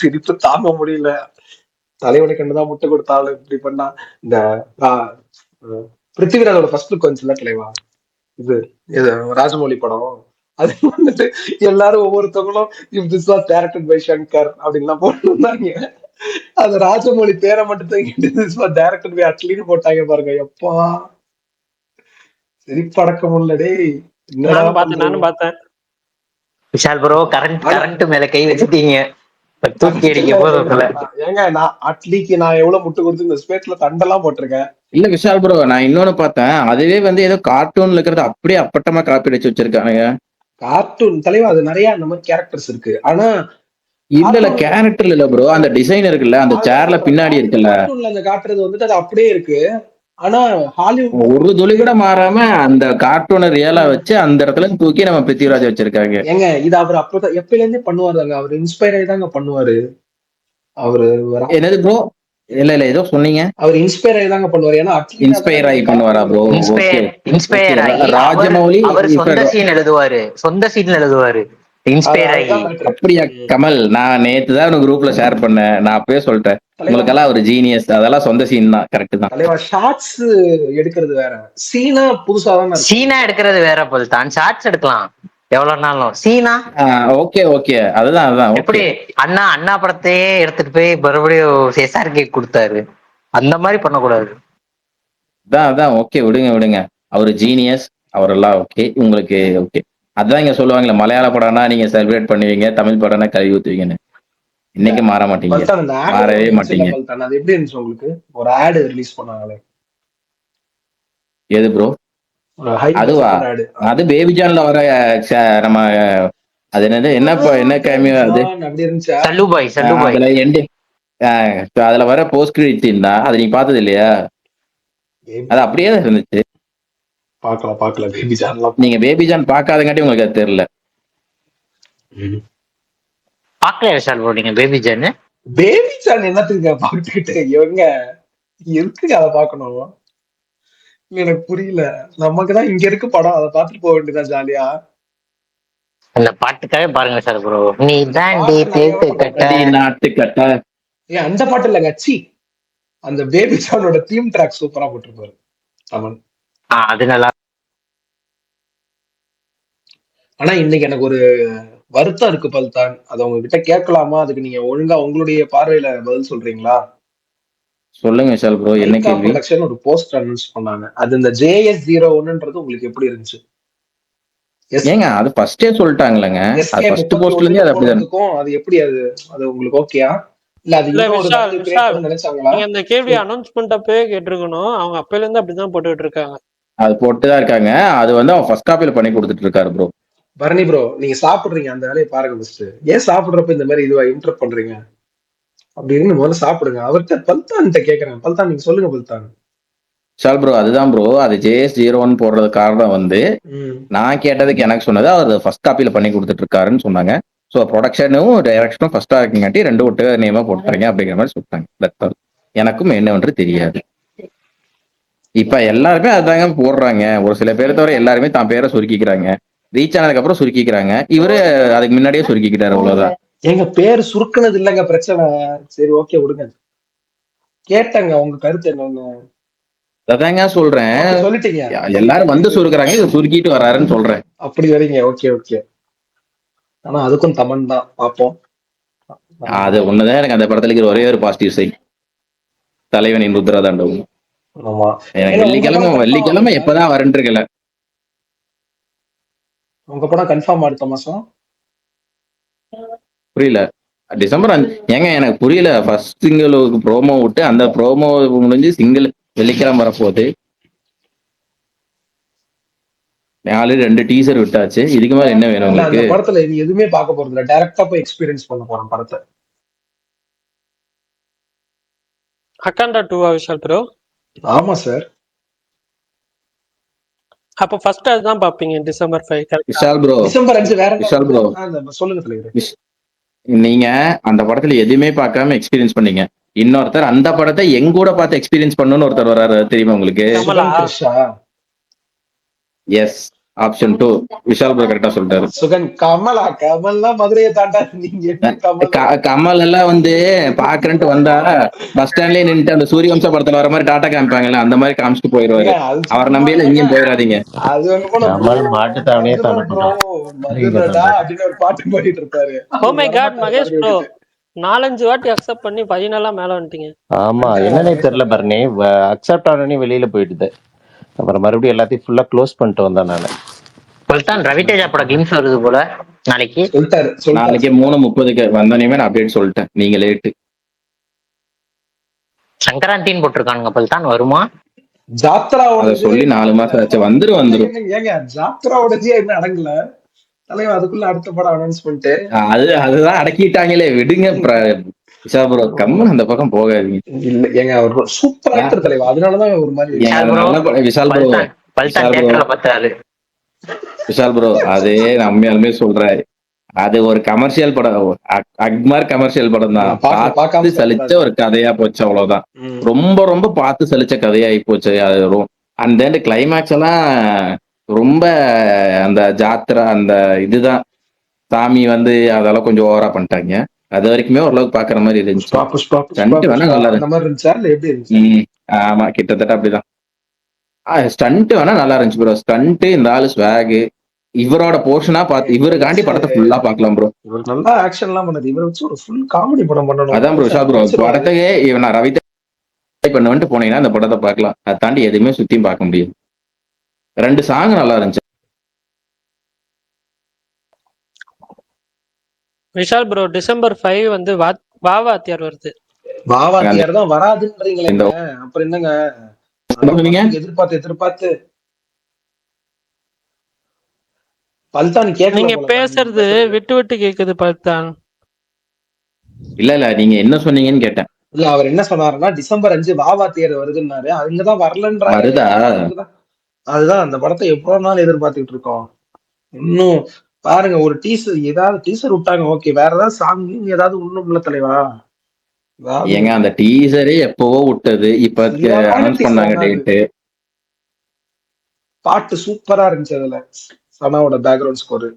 சிரிப்பு தாங்க முடியல. தலைவனை கண்டுதான் முட்டை கொடுத்தாலும் இப்படி பண்ணா. இந்த பிருத்திவிராஜோட ஃபர்ஸ்ட் லுக் வந்துச்சுல தலைவா, இது ராஜமௌலி படம். அது வந்துட்டு எல்லாரும் ஒவ்வொருத்தவங்களும் if this was directed by Shankar அப்படின்லாம் போட்டுருந்தாங்க. அது ராஜமௌலி பேரை மட்டும் தூக்கிட்டு திஸ் வாஸ் டைரக்டட் பை அட்லின்னு போட்டாங்க பாருங்க. எப்பா சிரிப்படக்க முடியலடே. நானும் பார்த்தேன். விஷால் ப்ரோ கரண்ட் மேல கை வச்சுட்டீங்க, தூக்கி அடிக்க போதும். ஏங்க நான் அட்லிக்கு நான் எவ்வளவு முட்டு கொடுத்து இந்த ஸ்பேஸ்ல தண்டெல்லாம் போட்டிருக்கேன். இல்ல விஷால் ப்ரோ, நான் இன்னொன்னு பார்த்தேன், அதுவே வந்து ஏதோ கார்ட்டூன்ல இருக்கிறது அப்படியே அப்பட்டமா காப்பி அடிச்சு வச்சிருக்காங்க. கார்ட்டூன் தலைவா, அது நிறைய அந்த மாதிரி கேரக்டர்ஸ் இருக்கு. ஆனா இல்ல கேரக்டர் இல்ல ப்ரோ, அந்த டிசைன் இருக்குல்ல, அந்த சேர்ல பின்னாடி இருக்குல்ல, அந்த காட்டுறது வந்துட்டு அது அப்படியே இருக்கு. ஆனா ஹாலிவுட் ஒரு துளி கூட மாறாம அந்த கார்ட்டூனை ரியலா வச்சு அந்த இடத்துல தூக்கி நம்ம பிருத்திவிராஜ் வச்சிருக்காங்க. ஏங்க இது அவர் அப்பதான் எப்பயில இருந்தே பண்ணுவாருங்க, அவர் இன்ஸ்பயர் ஆகி தாங்க பண்ணுவாரு அவரு. என்னது ப்ரோ? இல்ல ஏதோ சொன்னீங்க. அவர் இன்ஸ்பயர் ஆகி தாங்க பண்ணுவார். ஏன்னா இன்ஸ்பயர் ஆகி பண்ணுவாரா ப்ரோ? ஓகே இன்ஸ்பயர் ஆகி ராஜமௌலி அவர் இப்ப சொந்த சீன் எழுதுவாரு. இன்ஸ்பயர் ஆகி. அப்படியா கமல்? நான் நேத்து தான் உனக்கு குரூப்ல ஷேர் பண்ணேன். நான் அப்பவே சொல்லிட்டேன் உங்களுக்கெல்லாம் ஒரு ஜீனியஸ், அதெல்லாம் சொந்த சீன் தான். கரெக்ட் தான். தலைவா. ஷார்ட்ஸ் எடுக்கிறது வேற, சீனா புதுசா தான். சீனா எடுக்கிறது வேற பல்தான். ஷார்ட்ஸ் எடுக்கலாம் எவ்வளவு நாளும். சீனா ஓகே ஓகே அதுதான் எப்படி அண்ணா படத்தையே எடுத்துட்டு போய் மறுபடியும் SRK கொடுத்தாரு. அந்த மாதிரி பண்ணக்கூடாது. அதான் ஓகே விடுங்க. அவரு ஜீனியஸ், அவரெல்லாம் ஓகே. உங்களுக்கு ஓகே. அதான் இங்க சொல்லுவாங்களே, மலையாள படம்னா நீங்க செலிப்ரேட் பண்ணுவீங்க, தமிழ் படம்னா கழுவி ஊத்துவீங்கன்னு. இன்னைக்கு மாற மாட்டீங்க, மாறவே மாட்டீங்க. அது எப்படி இருந்துச்சு உங்களுக்கு? ஒரு ஆட் ரிலீஸ் பண்ணாங்களே, எது ப்ரோ? அதுவா? அது பேபி ஜான்ல வர நம்ம அது என்ன கேமியோ அது? சல்லுபாய் அதுல வர போஸ்ட் கிரெடிட் சீன் தான். அது நீங்க பார்த்தது இல்லையா? அது அப்படியே தான் இருந்துச்சு. பார்க்கல பேபி ஜான்ல. நீங்க பேபி ஜான் பார்க்காதங்காட்டி உங்களுக்கு அது தெரியல. பார்க்கல விஷால் ப்ரோ நீங்க பேபி ஜான் என்னத்துக்கு பார்த்துக்கிட்டு எங்க இருக்குங்க அதை பார்க்கணும்? எனக்கு புரியல. நமக்குதான் இங்க இருக்கு படம், அதை பார்த்துட்டு போக வேண்டியதான் ஜாலியா. அந்த பாட்டுக்காக பாருங்க சார் ப்ரோ. நீ தாண்டி நாட்டு கட்ட. அந்த பாட்டு இல்ல கட்சி, அந்த பேபி ஜானோட தீம் ட்ராக் சூப்பரா போட்டிருப்பாரு அவன். அது நல்லா. ஆனா இன்னைக்கு எனக்கு ஒரு வருத்தம் இருக்கு பல்தான். அதை உங்ககிட்ட கேட்கலாமா? அதுக்கு நீங்க ஒழுங்கா உங்களுடைய பார்வையில பதில் சொல்றீங்களா? சொல்லுங்க விஷால் ப்ரோ. என்ன கேள்வி? ஒரு போஸ்டர் அனௌன்ஸ் பண்ணாங்க. அது இந்த JS01ன்றது உங்களுக்கு எப்படி இருந்துச்சு? ஏங்க அது ஃபர்ஸ்டே சொல்லிட்டாங்களேங்க. அது ஃபர்ஸ்ட் போஸ்ட்ல இருந்தே அது அப்படிதான். அது எப்படி அது உங்களுக்கு ஓகேயா? இல்ல அது நினைச்சாங்களா? நீங்க அந்த கேள்வி அனௌன்ஸ்மென்ட் அப்பவே கேட்டிருக்கணும். அவங்க அப்பையில இருந்து அப்படிதான் போட்டுட்டு இருக்காங்க. அது போட்டுதான் இருக்காங்க. அது வந்து அவன் ஃபர்ஸ்ட் காப்பியில பண்ணி கொடுத்துட்டு இருக்காரு ப்ரோ. பரணி ப்ரோ, நீங்க சாப்பிடுறீங்க, அந்த வேலையை பாருங்க ஃபர்ஸ்ட். ஏன் சாப்பிடுறப்ப இந்த மாதிரி இதுவா இன்டரப்ட் பண்றீங்க? அப்படின்னு முதல்ல சாப்பிடுங்க. அவர்கிட்ட பல்தான் கேக்குறேன். பல்தான் நீங்க சொல்லுங்க பல்தான். சால் ப்ரோ அதுதான் ப்ரோ. அது JS01 போடுறது காரணம் வந்து நான் கேட்டதுக்கு எனக்கு சொன்னது அவர் ஃபர்ஸ்ட் காப்பியில பண்ணி கொடுத்துட்டு இருக்காருன்னு சொன்னாங்க. ஸோ ப்ரொடக்ஷனும் டைரக்ஷனும் ஃபர்ஸ்டா இருக்குங்காட்டி ரெண்டு ஒட்டு நேமா போட்டுறீங்க அப்படிங்கிற மாதிரி சொல்லிட்டாங்க. எனக்கும் என்னவென்று தெரியாது. இப்ப எல்லாருமே அதுதாங்க போடுறாங்க. ஒரு சில பேரை தவிர எல்லாருமே தான் பேரை சுருக்கிக்கிறாங்க. ரீச் ஆனதுக்கு அப்புறம் சுருக்கிக்கிறாங்க. இவரு அதுக்கு முன்னாடியே சுருக்கிக்கிட்டாரு, அவ்வளவுதான். எங்க பேர் சுருக்குனது இல்லைங்க பிரச்சனை. சரி ஓகே விடுங்க. கேட்டாங்க உங்க கருத்து என்னன்னு. அதாங்க சொல்றேன். சொல்லிட்டீங்க. எல்லாரும் வந்து சுருக்குறாங்க, இதை சுருக்கிட்டு வராருன்னு சொல்றேன். அப்படி வரீங்க. ஓகே. ஆனா அதுக்கும் தமன் தான் பார்ப்போம். அது ஒண்ணுதான் எனக்கு அந்த படத்துல இருக்கிற ஒரே ஒரு பாசிட்டிவ் சைட், தலைவனின் ருத்ராதாண்டவம். ஆமா. எனக்கு வெள்ளிக்கிழமை எப்பதான் வரேன்னு இருக்கல. உங்க படம் கன்ஃபார்ம் அடுத்த மாசம்? புரியல. டிசம்பர் 5. ஏங்க எனக்கு புரியல. ஃபர்ஸ்ட் சிங்கிளுக்கு ப்ரோமோ விட்டு அந்த ப்ரோமோ முடிஞ்சு சிங்கிள் வெள்ளிக்கிழமை வரப்போகுது. ஆல்ரெடி 2 டீசர் விட்டாச்சு. இதுக்கு மேல என்ன வேணும் உங்களுக்கு? இந்த படத்துல நீ எதுவுமே பார்க்க போறது இல்ல, டைரக்டா போய் எக்ஸ்பீரியன்ஸ் பண்ண போறோம் படத்தை. அகாண்டா 2 விஷால் ப்ரோ? ஆமா சார். அப்ப ஃபர்ஸ்ட் அதுதான் பாப்பீங்க டிசம்பர் 5. விஷால் ப்ரோ, டிசம்பர் 5 வேற. விஷால் ப்ரோ சொல்லுங்க தலைவரே. நீங்க அந்த படத்துல எதுவுமே பார்க்காம எக்ஸ்பீரியன்ஸ் பண்ணீங்க. இன்னொருத்தர் அந்த படத்தை எங்கூட பார்த்து எக்ஸ்பீரியன்ஸ் பண்ணணும்னு ஒருத்தர் வராரு, தெரியுமா உங்களுக்கு? S, option 2. விஷால் ப்ரோ கரெக்டா சொல்லிட்டாரு. சுகன் கமலா மதுரையை தாண்டா நீங்க. கமல் எல்லாம் வந்து பாக்குறேன்ட்டு வந்தா பஸ் ஸ்டாண்ட்லயே நின்னுட்டு அந்த சூரியவம்சா படத்துல வர மாதிரி டாட்டா காமிப்பாங்கல்ல, அந்த மாதிரி காமிச்சிட்டு போயிருவாரு. அவர் நம்பியில எங்கேயும் போயிடாதீங்க. கமல் மாட்டு தாவணியே மதுரடா அப்படின்னு ஒரு பாட்டு பாடிட்டு இருப்பாரு. Oh my god Mahesh bro, 4-5 வாட்டி அக்செப்ட் பண்ணி 14 மேல வந்துட்டீங்க. ஆமா, என்னன்னே தெரியல பரணி. அக்செப்ட் ஆனே வெளியில போயிடுது. அப்புறம் மறுபடியும் எல்லாத்தையும் ஃபுல்லா க்ளோஸ் பண்ணிட்டு வந்தேன் நானு. பல்தான் ரவிதேஜா பட கிளிம்ஸ் வருது போல நாளைக்கு. நாளைக்கு 3:30க்கு வந்தோடனே நான் அப்டேட் சொல்லிட்டேன். நீங்க லேட்டு. சங்கராந்தின்னு போட்டிருக்கானுங்க. பல்தான் வருமா? ஜாத்ராவோட சொல்லி 4 மாசம் ஆச்சு. வந்துரும். ஏங்க ஜாத்ராவோட என்ன அடங்கல தலைவா? அதுக்குள்ள அடுத்த படம் அனௌன்ஸ்மெண்ட். அதுதான் அடக்கிட்டாங்களே, விடுங்க. விஷால் ப்ரோ கம்மன் அந்த பக்கம் போகாதீங்க. இல்ல ஏங்க, அவர் சூப்பர் ஆக்டர் தலைவா, அதனாலதான் ஒரு மாதிரி. விஷால் ப்ரோ, அதே நான் உண்மையாலுமே சொல்றேன். அது ஒரு கமர்ஷியல் படம், அக்மார் கமர்ஷியல் படம் தான். பார்த்து சலிச்ச ஒரு கதையா போச்சு, அவ்வளவுதான். ரொம்ப ரொம்ப பார்த்து சலிச்ச கதையாகி போச்சு அது. அந்த கிளைமேக்ஸ் எல்லாம் ரொம்ப அந்த ஜாத்திரா அந்த இதுதான் சாமி வந்து அதெல்லாம் கொஞ்சம் ஓவரா பண்ணிட்டாங்க. அது வரைக்குமே ஓரளவுக்கு பாக்குற மாதிரி இருந்துச்சு. ஸ்டண்ட் வேணா நல்லா இருந்துச்சு. ஆமா, கிட்டத்தட்ட அப்படிதான். ஸ்டண்ட் வேணா நல்லா இருந்துச்சு ப்ரோ. ஸ்டண்ட், இந்த ஆளு ஸ்வாக், இவரோட போர்ஷனா பார்த்து இவருக்காண்டி படத்தை ஃபுல்லா பாக்கலாம் ப்ரோ. இவர் நல்லா ஆக்ஷன் எல்லாம் பண்ணது. இவரை வச்சு ஒரு ஃபுல் காமெடி படம் பண்ணணும். அதான் ப்ரோ ஷா ப்ரோ, படத்தையே இவன் ரவிதா பண்ணுவேன்ட்டு போனீங்கன்னா அந்த படத்தை பார்க்கலாம். அதை தாண்டி எதுவுமே சுத்தியும் பார்க்க முடியாது. 2 சாங் நல்லா இருந்துச்சு. விஷால் ப்ரோ, டிசம்பர் 5 வந்து வாவாத்தியார் வருது. வாவாத்தியார் தான் வராதுன்றீங்களே, அப்புறம் என்னங்க எதிர்பார்த்து பல்தான் கேட்க. நீங்க பேசுறது விட்டு விட்டு கேக்குது பல்தான். இல்ல நீங்க என்ன சொன்னீங்கன்னு கேட்டேன். இல்ல, அவர் என்ன சொன்னாருன்னா டிசம்பர் 5 வாவாத்தியார் வருதுன்னாரு. அங்கதான் வரலன்றாரு. அதுதான் அந்த படத்தை எவ்வளவு நாள் எதிர்பார்த்துட்டு இருக்கோம். இன்னும் பாருங்க, ஒரு டீசர், ஏதாவது டீசர் விட்டாங்க, ஓகே. வேற ஏதாவது சாங் ஏதாவது ஒண்ணும் இல்ல தலைவா. ஏங்க அந்த டீசரே எப்பவோ விட்டது, இப்ப அனௌன்ஸ் பண்ணாங்க டேட். பாட்டு சூப்பரா இருந்துச்சு. அதுல சனாவோட பேக்ரவுண்ட் ஸ்கோர்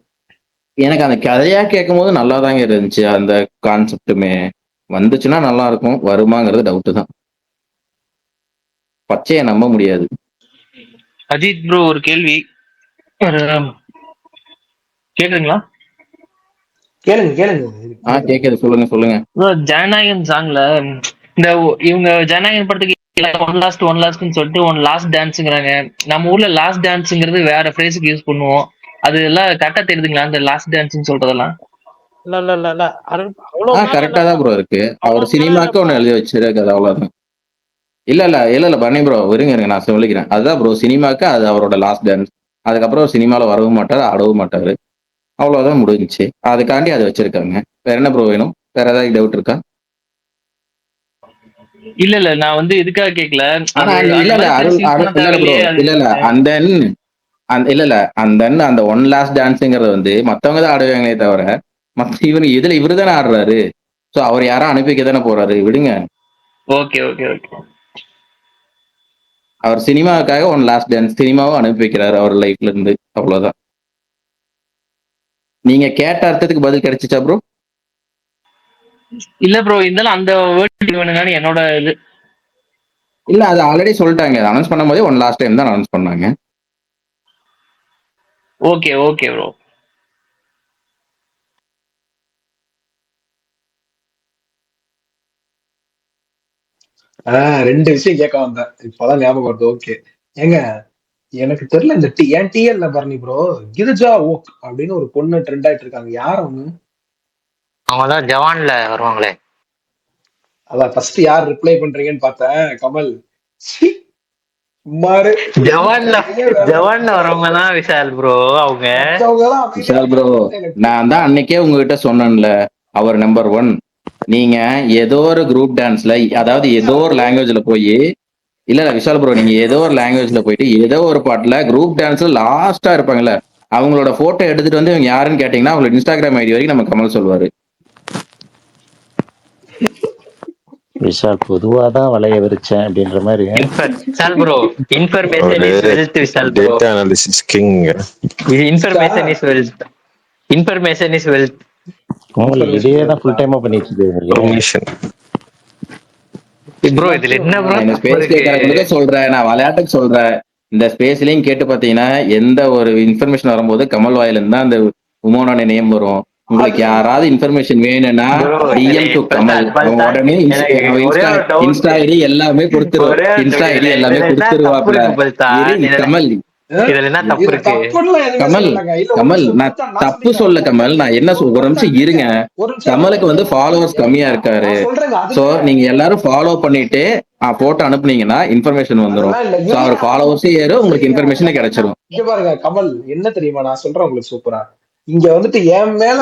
எனக்கு அந்த கதையா கேட்கும் போது நல்லா தாங்க இருந்துச்சு. அந்த கான்செப்டுமே வந்துச்சுன்னா நல்லா இருக்கும். வருமாங்கிறது டவுட் தான். பச்சையை நம்ப முடியாது. அஜித் ப்ரோ, ஒரு கேள்வி கேக்குறீங்களா? கேளுங்க. கேக்குது, சொல்லுங்க. ஜனநாயகன் சாங்ல இந்த இவங்க ஜனநாயகன் படத்துக்கு ஒன் லாஸ்ட்னு சொல்லிட்டு ஒன் லாஸ்ட் டான்ஸ்ங்கிறாங்க. நம்ம ஊர்ல லாஸ்ட் டான்ஸ்ங்கிறது வேற ஃப்ரேஸுக்கு யூஸ் பண்ணுவோம். அது எல்லாம் கரெக்டா தெரியுதுங்களா அந்த லாஸ்ட் டான்ஸ்னு சொல்றதெல்லாம்? கரெக்டா தான் ப்ரோ இருக்கு. அவர் சினிமாக்கு ஒண்ணு எழுதி வச்சிருக்காது, அவ்வளவுதான். இல்ல பண்ணி ப்ரோ, இருங்க நான் சொல்லிக்கிறேன். அதுதான் ப்ரோ, சினிமாக்கு அது அவரோட லாஸ்ட் டான்ஸ். அதுக்கப்புறம் சினிமால வரவும் மாட்டாரு, ஆடவும் மாட்டாரு. அவ்வளவுதான் முடிஞ்சிச்சு. அதுக்காண்டி அதை வச்சிருக்காங்க. வேற என்ன ப்ரோ வேணும்? வேற ஏதாவது டவுட் இருக்கா? இல்ல நான் வந்து இதுக்காக கேட்கல. அந்த ஒன் லாஸ்ட் டான்ஸ்ங்கிறது வந்து மத்தவங்க தான் ஆடுவாங்களே தவிர இவரு தானே ஆடுறாரு. சோ அவர் யாரும் அனுப்பிக்க தானே போறாரு, விடுங்க. ஓகே. அவர் சினிமாவுக்காக ஒன் லாஸ்ட் டான்ஸ் சினிமாவும் அனுப்பி வைக்கிறாரு அவர் லைஃப்ல இருந்து, அவ்வளவுதான். நீங்க கேட்ட அர்த்தத்துக்கு பதில் கிடைச்சிச்சா ப்ரோ? இல்ல ப்ரோ, இருந்தாலும் அந்த வேர்ட் வேணும்னு என்னோட இது. இல்ல, அது ஆல்ரெடி சொல்லிட்டாங்க. அனௌன்ஸ் பண்ணும்போதே ஒன் லாஸ்ட் டைம் தான் அனௌன்ஸ் பண்ணாங்க. Okay bro. ரெண்டு விஷயம் கேட்க வந்தேன், இப்பதான் ஞாபகம் வருது. ஓகே ஏங்க, எனக்கு தெரியல இந்த என் டிஎல்ல பரணி ப்ரோ, கிரிஜா ஓக் அப்படின்னு ஒரு பொண்ணு ட்ரெண்ட் ஆயிட்டு இருக்காங்க. யார் அவங்க? அவங்கதான் ஜவான்ல வருவாங்களே. அதான் ஃபர்ஸ்ட் யார் ரிப்ளை பண்றீங்கன்னு பார்த்தேன். கமல். ஜவான்ல வரவங்க தான் விஷால் ப்ரோ. அவங்க விஷால் ப்ரோ, நான் தான் அன்னைக்கே உங்ககிட்ட சொன்னேன்ல, அவர் நம்பர் 1. நீங்க ஏதோ ஒரு குரூப் டான்ஸ்ல, அதாவது ஏதோ ஒரு லாங்குவேஜ்ல போய், இல்ல விஷால் ப்ரோ, நீங்க ஏதோ ஒரு லாங்குவேஜ்ல போயிட்டு ஏதோ ஒரு பாட்டுல குரூப் டான்ஸ்ல லாஸ்டா இருப்பாங்கல்ல, அவங்களோட போட்டோ எடுத்துட்டு வந்து இவங்க யாருன்னு கேட்டீங்கன்னா அவங்களோட இன்ஸ்டாகிராம் ஐடி வரைக்கும் நம்ம கமல் சொல்லுவாரு. விஷால் பொதுவாதான் வளைய விரிச்சேன் அப்படின்ற மாதிரி. Vishal bro, information is wealth. Vishal bro, data analysis king. Information is wealth. Information is wealth. உங்களுக்கு இதையே தான் ஃபுல் டைமா பண்ணிட்டு இன்ஃபர்மேஷன் ப்ரோ. இதுல என்ன ப்ரோ சொல்றேன், நான் விளையாட்டுக்கு சொல்றேன். இந்த ஸ்பேஸ்லயும் கேட்டு பாத்தீங்கன்னா எந்த ஒரு இன்ஃபர்மேஷன் வரும்போது கமல் வாயில இருந்தா அந்த உமோனோட நேம் வரும். உங்களுக்கு யாராவது இன்ஃபர்மேஷன் வேணும்னா டிஎம் டு கமல், உடனே இன்ஸ்டா ஐடி எல்லாமே கொடுத்துருவோம். இன்ஸ்டா ஐடி எல்லாமே கொடுத்துருவாப்ல. கமல் இதுல என்ன தப்பு இருக்கு? கமல் நான் தப்பு சொல்ல கமல், நான் என்ன ஒரு நிமிஷம் இருங்க. கமலுக்கு வந்து ஃபாலோவர்ஸ் கம்மியா இருக்காரு. சோ நீங்க எல்லாரும் ஃபாலோ பண்ணிட்டு போட்டோ அனுப்புனீங்கன்னா இன்ஃபர்மேஷன் வந்துடும். அவர் ஃபாலோவர்ஸே ஏறும், உங்களுக்கு இன்ஃபர்மேஷனே கிடைச்சிடும். இங்க பாருங்க கமல், என்ன தெரியுமா நான் சொல்றேன் உங்களுக்கு சூப்பரா. இங்க வந்துட்டு என் மேல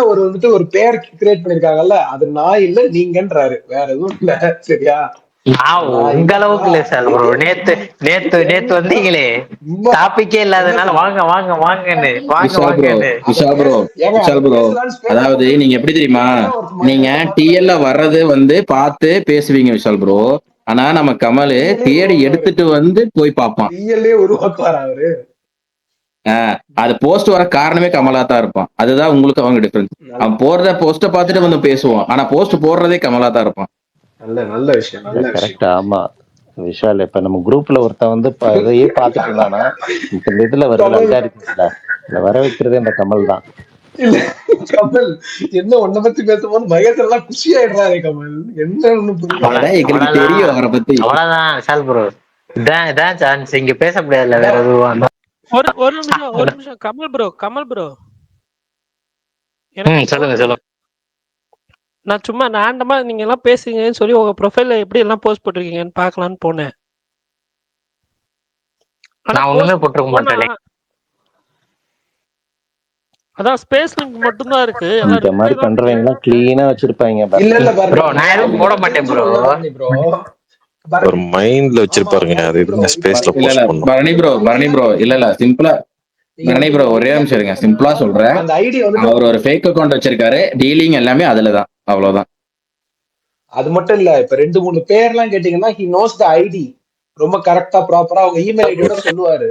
ஒரு பேர் கிரியேட் பண்ணிருக்காங்கல்ல, அது நான் இல்ல நீங்கன்றாரு, வேற எதுவும் இல்ல. சரியா? நான் உங்க அளவுக்கு இல்ல சார் ப்ரோ. நேத்து நேத்து நேத்து வந்தீங்களே, டாபிக்கே இல்லாதனால வாங்க வாங்க வாங்கன்னு வாங்க விஷால் ப்ரோ வாங்கன்னு. விஷால் ப்ரோ விஷால் ப்ரோ அதாவது நீங்க எப்படி தெரியுமா, நீங்க டிஎல்ல வர்றது வந்து பார்த்து பேசுவீங்க விஷால் ப்ரோ. ஆனா நம்ம கமல் தேடி எடுத்துட்டு வந்து போய் பார்ப்பான். டிஎல்ஏ உருவாக்குவாரா அவரு? அது போஸ்ட் வர காரணமே கமலா தான் இருப்பான். அதுதான் உங்களுக்கு அவங்க டிஃபரன்ஸ். அவன் போடுற போஸ்ட பார்த்துட்டு வந்து பேசுவான், ஆனா போஸ்ட் போடுறதே கமலா தான் இருப்பான். நல்ல நல்ல விஷயம், நல்ல விஷயம். கரெக்ட். ஆமா விஷால், இப்ப நம்ம குரூப்ல ஒருத்தன் வந்து இதையே பாத்துட்டு இருந்தானா, இப்ப இந்த இதுல வருது அல்காரிதம்ல இத வர வைக்கிறதே இந்த கமல் தான். இல்ல கமல் என்ன உன்னை பத்தி பேசும்போது மகேஷ் எல்லாம் குஷி ஆயிடுறாரு. கமல் என்ன ஒண்ணு புரியல. அதான் எங்களுக்கு தெரியும் அவரை பத்தி. அவ்வளவுதான் விஷால் ப்ரோ, இதான் சான்ஸ். இங்க பேச முடியாதுல்ல வேற எதுவும். ஒரு நிமிஷம் கமல் ப்ரோ சொல்லுங்க சொல்லுங்க. நான் சும்மா ரேண்டமா நீங்க எல்லாம் பேசுங்கன்னு சொல்லி உங்க ப்ரொஃபைல்ல எப்படி எல்லாம் போஸ்ட் போட்டிருக்கீங்கன்னு பார்க்கலான்னு போனேன். நான் ஒண்ணுமே போட்டிருக்க மாட்டேன். அதான் ஸ்பேஸ் லிங்க் மட்டும் தான் இருக்கு. இந்த மாதிரி பண்றவங்க எல்லாம் கிளீனா வச்சிருப்பாங்க. இல்ல ப்ரோ நான் எதுவும் போட மாட்டேன் ப்ரோ. ஒரு மைண்ட்ல வச்சிருப்பாருங்க, அது எதுவும் ஸ்பேஸ்ல போஸ்ட் பண்ணும். பரணி ப்ரோ இல்ல சிம்பிளா பரணி ப்ரோ ஒரே நிமிஷம் இருங்க, சிம்பிளா சொல்றேன். அந்த ஐடி வந்து அவர் ஒரு ஃபேக் அக்கௌண்ட் வச்சிருக்காரு, டீலிங் எல்லாமே அதுலதான், அவ்வளவுதான். அது மட்டும் இல்ல, இப்ப 2-3 பேர்லாம் கேட்டீங்கன்னா he knows the ஐடி ரொம்ப கரெக்டா ப்ராப்பரா அவங்க இமெயில் ஐடியோட சொல்லுவாரு.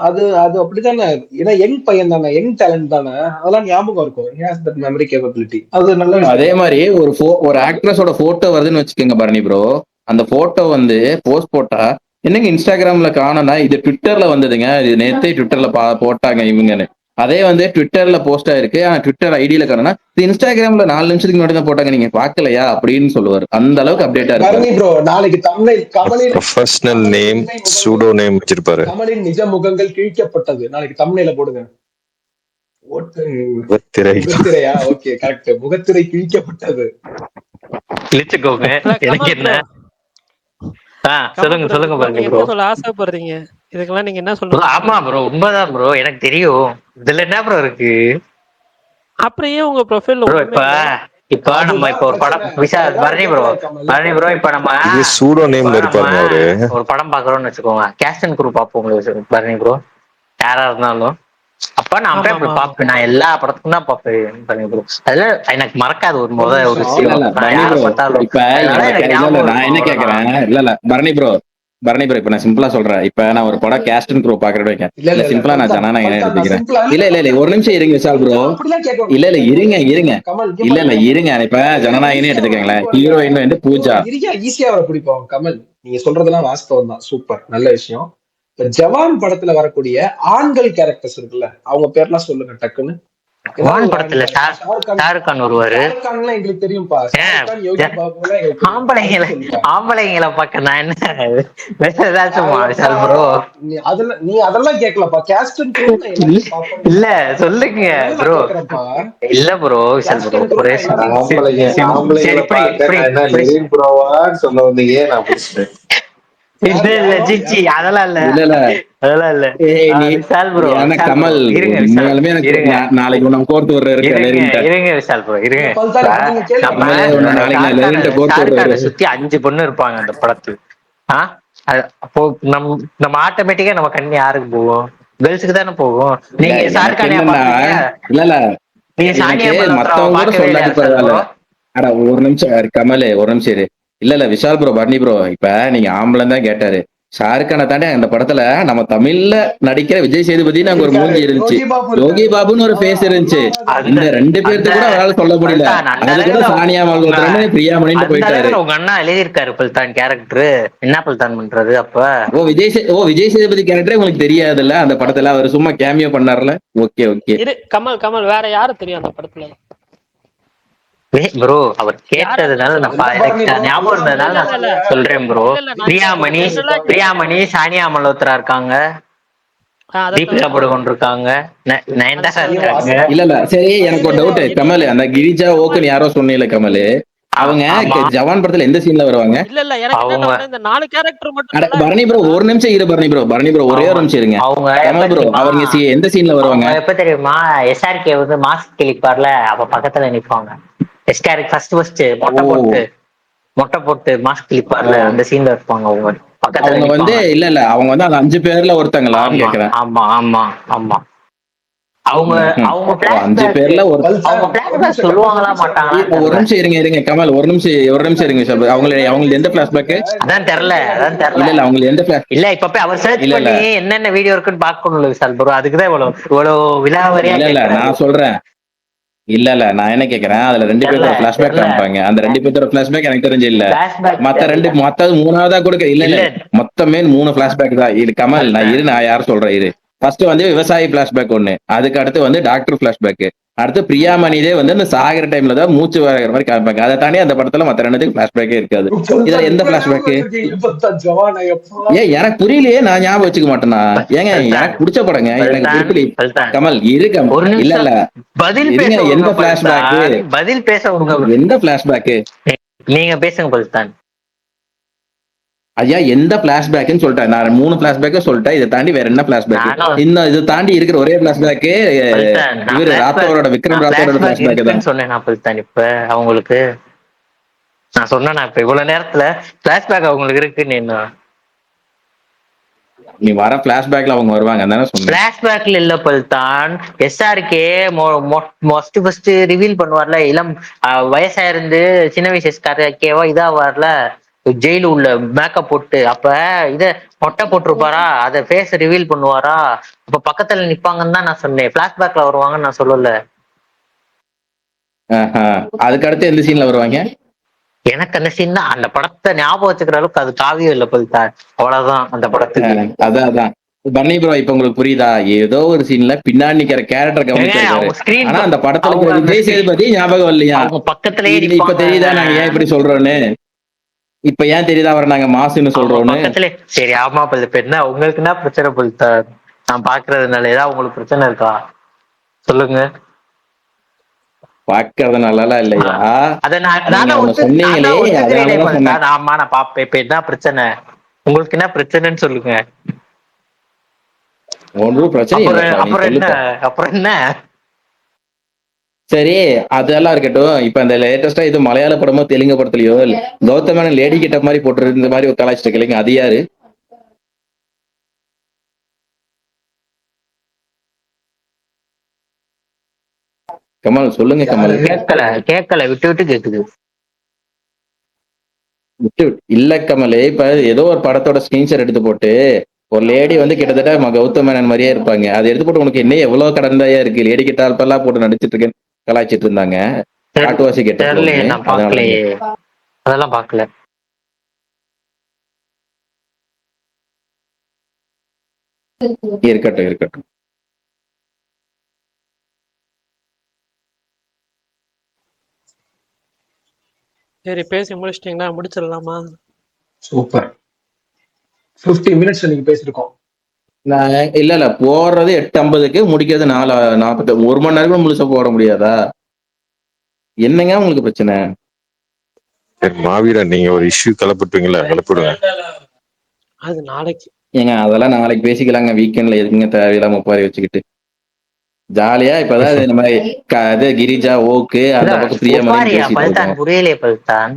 அது அது அப்படித்தானே, ஏன்னா யங் பையன் தானே, யங் டேலண்ட் தானே, அதெல்லாம் ஞாபகம் இருக்கும். he has that memory capability. அது நல்ல விஷயம். அதே மாதிரி ஒரு ஆக்ட்ரஸோட போட்டோ வருதுன்னு வச்சுக்கோங்க பரணி ப்ரோ, அந்த போட்டோ வந்து போஸ்ட் போட்டா என்னங்க இன்ஸ்டாகிராம்ல காணோம்னா இது ட்விட்டர்ல வந்ததுங்க, இது நேத்தே ட்விட்டர்ல போட்டாங்க இவங்கன்னு. அதே வந்து ட்விட்டர்ல போஸ்ட் ஆயிருக்கு, ஆனா ட்விட்டர் ஐடியில காணோம்னா இது இன்ஸ்டாகிராம்ல 4 நிமிஷத்துக்கு முன்னாடி தான் போட்டாங்க, நீங்க பாக்கலையா அப்படின்னு சொல்லுவாரு. அந்த அளவுக்கு அப்டேட்டா பரணி இருக்கு. ப்ரோ நாளைக்கு கமலின் ப்ரொஃபஷனல் நேம் சூடோ நேம் வச்சிருப்பாரு. கமலின் நிஜ முகங்கள் கிழிக்கப்பட்டது நாளைக்கு தம்ப்நெயில போடுங்க. முகத்திரையா? Okay correct, முகத்திரை கிழிக்கப்பட்டது. கிழிச்சுக்கோங்க, எனக்கு என்ன. சொல்லுங்க சொல்லுங்க பாருங்க ப்ரோ. என்ன சொல்ல ஆசைப்படுறீங்க இதுக்கெல்லாம் நீங்க என்ன சொல்லுங்க? ஆமா ப்ரோ உண்மைதான் ப்ரோ, எனக்கு தெரியும். இதுல என்ன ப்ரோ இருக்கு? அப்புறம் ஏன் உங்க ப்ரொஃபைல்ல ப்ரோ இப்ப நம்ம இப்ப ஒரு படம் பரணி ப்ரோ இப்ப நம்ம சூடோ நேம்ல இருப்பாருங்க அவரு. ஒரு படம் பாக்குறோம்னு வச்சுக்கோங்க, கேஸ்ட் அண்ட் குரூப் பார்ப்போம் பரணி ப்ரோ, யாரா இருந்தாலும். அப்ப நான் அப்படியே அப்படி பாப்பேன், நான் எல்லா படத்துக்கும் தான் பாப்பேன் பரணி ப்ரோ. அதுல எனக்கு மறக்காது ஒரு விஷயம். நான் என்ன கேக்குறேன், இல்ல பரணி ப்ரோ இப்ப நான் சிம்பிளா சொல்றேன். இப்ப நான் ஒரு படம் கேஸ்ட் அண்ட் குரூப் பாக்குறேன், இல்ல சிம்பிளா நான் ஜனநாயகம் எடுத்துக்கிறேன். இல்ல ஒரு நிமிஷம் இருங்க விஷால் ப்ரோ, இல்ல இருங்க இருங்க இப்ப ஜனநாயகனே எடுத்துக்கங்களேன், ஹீரோயின் வந்து பூஜா. ஈஸியா அவரை பிடிப்போம். கமல் நீங்க சொல்றதெல்லாம் வாஸ்தவம் தான், சூப்பர் நல்ல விஷயம். இப்ப ஜவான் படத்துல வரக்கூடிய ஆண்கள் கேரக்டர்ஸ் இருக்குல்ல, அவங்க பேர்லாம் சொல்லுங்க டக்குன்னு. ஜவான் படத்துல ஷாருக் கான் வருவாரு. எங்களுக்கு தெரியும்பா, ஆம்பளைங்களை பார்க்க நான் என்ன ப்ரோ, நீ அதெல்லாம் கேட்கலப்பா. கேஸ்ட் இல்ல சொல்லுங்க ப்ரோ. இல்ல ப்ரோ சொல்ல வந்தீங்க, நான் புடிச்சிட்டேன். இல்ல ஜிஜி அதெல்லாம் இல்ல. கமல் நாளைக்கு நம்ம கோர்த்து இருங்க விஷால் ப்ரோ இருங்க. சுத்தி 5 பொண்ணு இருப்பாங்க அந்த படத்துல. அப்போ நம்ம ஆட்டோமேட்டிக்கா நம்ம கண்ணு யாருக்கு போகும்? கேர்ள்ஸுக்கு தானே போகும். நீங்க ஷாருக்கானே இல்ல நீங்க சானியா ஒரு நிமிஷம் கமல், ஒரு நிமிஷம் இரு. இல்ல விஷால் ப்ரோ பரணி ப்ரோ, இப்ப நீங்க ஆம்பளை தான் கேட்டாரு. ஷாருக்கான தாண்டி அந்த படத்துல நம்ம தமிழ்ல நடிக்கிற விஜய் சேதுபதினு அங்க ஒரு மூஞ்சி இருந்துச்சு, யோகி பாபுன்னு ஒரு பேஸ் இருந்துச்சு. இந்த 2 பேருக்கு கூட அவரால் சொல்ல முடியல. அது கூட சானியா மல்கோத்ரா பிரியாமணின்னு போயிட்டாரு. உங்க அண்ணா எழுதியிருக்காரு பல்தான் கேரக்டர், என்ன பல்தான் பண்றது? அப்ப விஜய் சேதுபதி கேரக்டரே உங்களுக்கு தெரியாதுல்ல அந்த படத்துல, அவர் சும்மா கேமியோ பண்ணார்ல. ஓகே கமல் வேற யாரு தெரியும் அந்த படத்துல? ப்ரோ அவர் கேட்டதுனால நான் ஞாபகம் இருந்ததுனால நான் சொல்றேன் ப்ரோ. பிரியாமணி சானியா மல்ஹோத்ரா இருக்காங்க, தீபிகா படுகோன் இருக்காங்க, நயன்தாரா இருக்காங்க. இல்ல சரி, எனக்கு ஒரு டவுட் கமல், அந்த கிரிஜா ஓக்குன்னு யாரோ சொன்னீங்க கமல், அவங்க ஜவான் படத்துல எந்த சீன்ல வருவாங்க? இல்ல எனக்கு இந்த 4 கேரக்டர் மட்டும். பரணி ப்ரோ ஒரு நிமிஷம் இரு, பரணி ப்ரோ ஒரே ஒரு நிமிஷம் இருங்க. அவங்க எந்த சீன்ல வருவாங்க எப்ப தெரியுமா? எஸ்ஆர்கே வந்து மாஸ்க் கிளிப்பார்ல, அப்ப பக்கத்துல நிப்பாங்க. எஸ்ஆர்கே ஃபர்ஸ்ட் மொட்டை போட்டு மொட்டை போட்டு மாஸ்க் கிளிப்பார்ல அந்த சீன்ல இருப்பாங்க அவங்க பக்கத்துல அவங்க வந்து நிப்பாங்க. இல்ல அவங்க வந்து அந்த 5 பேர்ல ஒருத்தங்களான்னு ஆமா கேக்குறேன். ஆமா ஆமா ஆமா அவங்க அவங்க 5 பேர்ல ஒரு அவங்க பிளாஷ்பேக் சொல்லுவாங்களா மாட்டாங்களா ஒரு தெரியல. நிமிஷம் இருங்க கமல், ஒரு நிமிஷம் இருங்க சார். அவங்களுக்கு எந்த பிளாஷ்பேக்? அதான் தெரியல இல்ல அவங்களுக்கு எந்த பிளாஷ் இல்ல இப்ப போய் அவர் சர்ச் இல்ல பண்ணி என்னென்ன வீடியோ இருக்குன்னு பாக்கணும்ல விஷால் ப்ரோ. அதுக்குதான் இவ்வளவு விலாவரியா இல்ல கேக்குறாரு. நான் சொல்றேன். இல்ல நான் என்ன கேக்குறேன், அதுல 2 பேரோட பிளாஷ்பேக் காமிப்பாங்க. அந்த 2 பேரோட பிளாஷ்பேக் எனக்கு தெரிஞ்சு இல்ல. மத்தது மூணாவதா கொடுக்க இல்ல மொத்தமே 3 பிளாஷ்பேக் தான். இது கமல் நான் யார் சொல்றேன் இரு. ஃபர்ஸ்ட் வந்து விவசாயி பிளாஷ்பேக் ஒண்ணு, அதுக்கு அடுத்து வந்து டாக்டர் பிளாஷ்பேக், அடுத்து பிரியாமணிதே வந்து அந்த சாகிற டைம்ல தான் மூச்சு வாங்குற மாதிரி காமிப்பாங்க. அதை தாண்டி அந்த படத்துல மத்த 2த்துக்கு பிளாஷ்பேக்கே இருக்காது. இதுல எந்த பிளாஷ்பேக்? ஏன் எனக்கு புரியலையே, நான் ஞாபகம் வச்சுக்க மாட்டேனா? ஏங்க எனக்கு பிடிச்ச படங்க, எனக்கு புரியல கமல். இல்ல பதில் இருங்க, பேச எந்த பிளாஷ்பேக்? பதில் பேச எந்த பிளாஷ்பேக்? நீங்க பேசுங்க பல்தான். ஐயா எந்த பிளாஷ்பேக்னு சொல்லிட்டேன் நான். 3 பிளாஷ்பேக் சொல்லிட்டேன். இதை தாண்டி வேற என்ன பிளாஷ்பேக்? இன்னும் இது தாண்டி இருக்கிற ஒரே பிளாஷ்பேக் இவரு ராத்தோரோட, விக்ரம் ராத்தோரோட பிளாஷ்பேக் தான் சொன்னேன் நான் பல்தான். இப்ப அவங்களுக்கு நான் சொன்னேன், இப்ப இவ்வளவு நேரத்துல பிளாஷ்பேக் அவங்களுக்கு இருக்குன்னு என்ன? நீ வர பிளாஷ்பேக்ல அவங்க வருவாங்க தானே சொன்னேன். பிளாஷ்பேக்ல இல்ல பல்தான். எஸ்ஆர்கே ஃபர்ஸ்ட் ரிவீல் பண்ணுவார்ல, இளம் வயசா இருந்து சின்ன வயசு எஸ்ஆர்கேவா இதா வரல ஜெயிலு உள்ள மேக்கப் போட்டு, அப்ப இத மொட்டை போட்டிருப்பாரா, அத ஃபேஸ் ரிவீல் பண்ணுவாரா, அப்ப பக்கத்துல நிப்பாங்கன்னு தான் நான் சொன்னேன். பிளாஷ்பேக்ல வருவாங்கன்னு நான் சொல்லல. அதுக்கு அடுத்து எந்த சீன்ல வருவாங்க? எனக்கு அந்த சீன் தான், அந்த படத்தை ஞாபகம் வச்சுக்கிற அளவுக்கு அது காவியம் இல்ல பல்தான். அவ்வளவுதான் அந்த படத்துக்கு. அதான் பன்னி ப்ரோ, இப்ப உங்களுக்கு புரியுதா? ஏதோ ஒரு சீன்ல பின்னாடி நிக்கிற கேரக்டர் கவனிச்சிருக்காரு. ஆனா அந்த படத்துல விஜய் சேதுபதி ஞாபகம் இல்லையா? பக்கத்துலயே இப்ப தெரியுதா நாங்க ஏன் இப்படி சொல்றோன்னு? இப்ப ஏன் தெரியுதா அவரை நாங்க மாசுன்னு சொல்றோம்னு? சரி ஆமா பல். இப்ப என்ன உங்களுக்கு என்ன பிரச்சனை பல்தான்? நான் பாக்குறதுனால ஏதாவது உங்களுக்கு பிரச்சனை இருக்கா சொல்லுங்க. பாக்குறதுனால இல்லையா? சொன்னீங்களே ஆமா நான் பாப்பேன். இப்ப என்ன பிரச்சனை உங்களுக்கு? என்ன பிரச்சனைன்னு சொல்லுங்க. ஒன்றும் பிரச்சனை இல்லை. அப்புறம் என்ன? சரி அதெல்லாம் இருக்கட்டும். இப்ப இந்த லேட்டஸ்டா இது மலையாள படமோ தெலுங்கு படத்துலயோ கௌதமான லேடி கிட்ட மாதிரி போட்டு இந்த மாதிரி ஒரு கலாச்சிட்டு இருக்கீங்க, அது யாரு? கமல் சொல்லுங்க கமல். கேட்கல விட்டு விட்டு கேக்குது. இல்ல கமல், இப்ப ஏதோ ஒரு படத்தோட ஸ்கிரீன்ஷாட் எடுத்து போட்டு ஒரு லேடி வந்து கிட்டத்தட்ட கௌதம் மேனன் மாதிரியே இருப்பாங்க, அதை எடுத்து போட்டு உனக்கு என்ன எவ்வளவு கடந்தாயா இருக்கு, லேடி கிட்ட அல்பெல்லாம் போட்டு நடிச்சிட்டு இருக்கேன்னு கலாய்ச்சிட்டு இருந்தாங்க. காட்டுவாசி கிட்ட அதெல்லாம் பாக்கல. இருக்கட்டும். சரி பேசி முடிச்சிட்டீங்களா? முடிச்சிடலாமா? சூப்பர். 50 மினிட்ஸ் நீங்க பேசிருக்கோம். நான் இல்ல போடுறது 8:50க்கு, முடிக்கிறது 4:40. 1 மணி நேரம் முழுசா போட முடியாதா? என்னங்க உங்களுக்கு பிரச்சனை? மாவீரன் நீங்க ஒரு இஷ்யூ கிளப்பிட்டுவீங்களா? கிளப்பிடுங்க. அது நாளைக்கு. ஏங்க அதெல்லாம் நாளைக்கு பேசிக்கலாங்க. வீக்கெண்ட்ல எதுக்குங்க தேவையில்லாம ஒப்பாரி வச்சுக்கிட்டு ஜாலியா இப்பதான் இந்த மாதிரி கிரிஜா ஓக்கு அந்த பக்கம் பிரியா புரியலையே பல்தான்.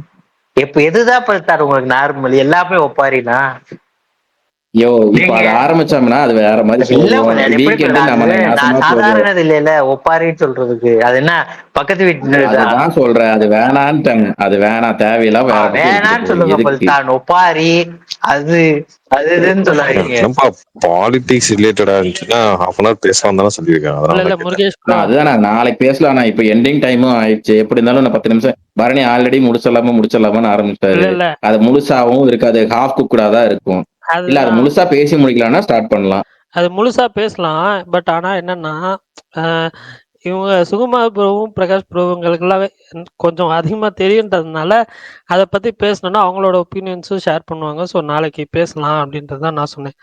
எப்ப எதுதான் பல்தான் உங்களுக்கு நார்மல்? எல்லாமே ஒப்பாரினா யோ இப்ப அது ஆரம்பிச்சோம்னா அது வேற மாதிரி. சாதாரணது இல்ல ஒப்பாரின்னு சொல்றதுக்கு. அது என்ன பக்கத்து வீட்டு தான் சொல்றேன். அது வேணான்ட்டாங்க. அது வேணாம், தேவையில்லாம் வேணான்னு சொல்லுங்க பல்தான். ஒப்பாரி அது அதுன்னு சொல்லாதீங்க. பாலிடிக்ஸ் ரிலேட்டடா இருந்துச்சுன்னா half an hour பேசலாம் தானே சொல்லியிருக்காங்க. அதுதான் நான் நாளைக்கு பேசலாம். இப்ப எண்டிங் டைமும் ஆயிடுச்சு. எப்படி இருந்தாலும் நான் 10 நிமிஷம் பரணி ஆல்ரெடி முடிச்சிடலாமான்னு ஆரம்பிச்சிட்டாரு. அது முழுசாவும் இருக்காது, ஹாஃப் குக்கடா தான் இருக்கும். இல்ல அது முழுசா பேசி முடிக்கலாம்னா ஸ்டார்ட் பண்ணலாம். அது முழுசா பேசலாம். பட் ஆனா என்னன்னா இவங்க சுகுமார் ப்ரோவும் பிரகாஷ் ப்ரோவுங்களுக்கெல்லாம் கொஞ்சம் அதிகமா தெரியுன்றதுனால அதை பத்தி பேசணும்னா அவங்களோட ஒப்பீனியன்ஸும் ஷேர் பண்ணுவாங்க. ஸோ நாளைக்கு பேசலாம் அப்படின்றதான் நான் சொன்னேன்.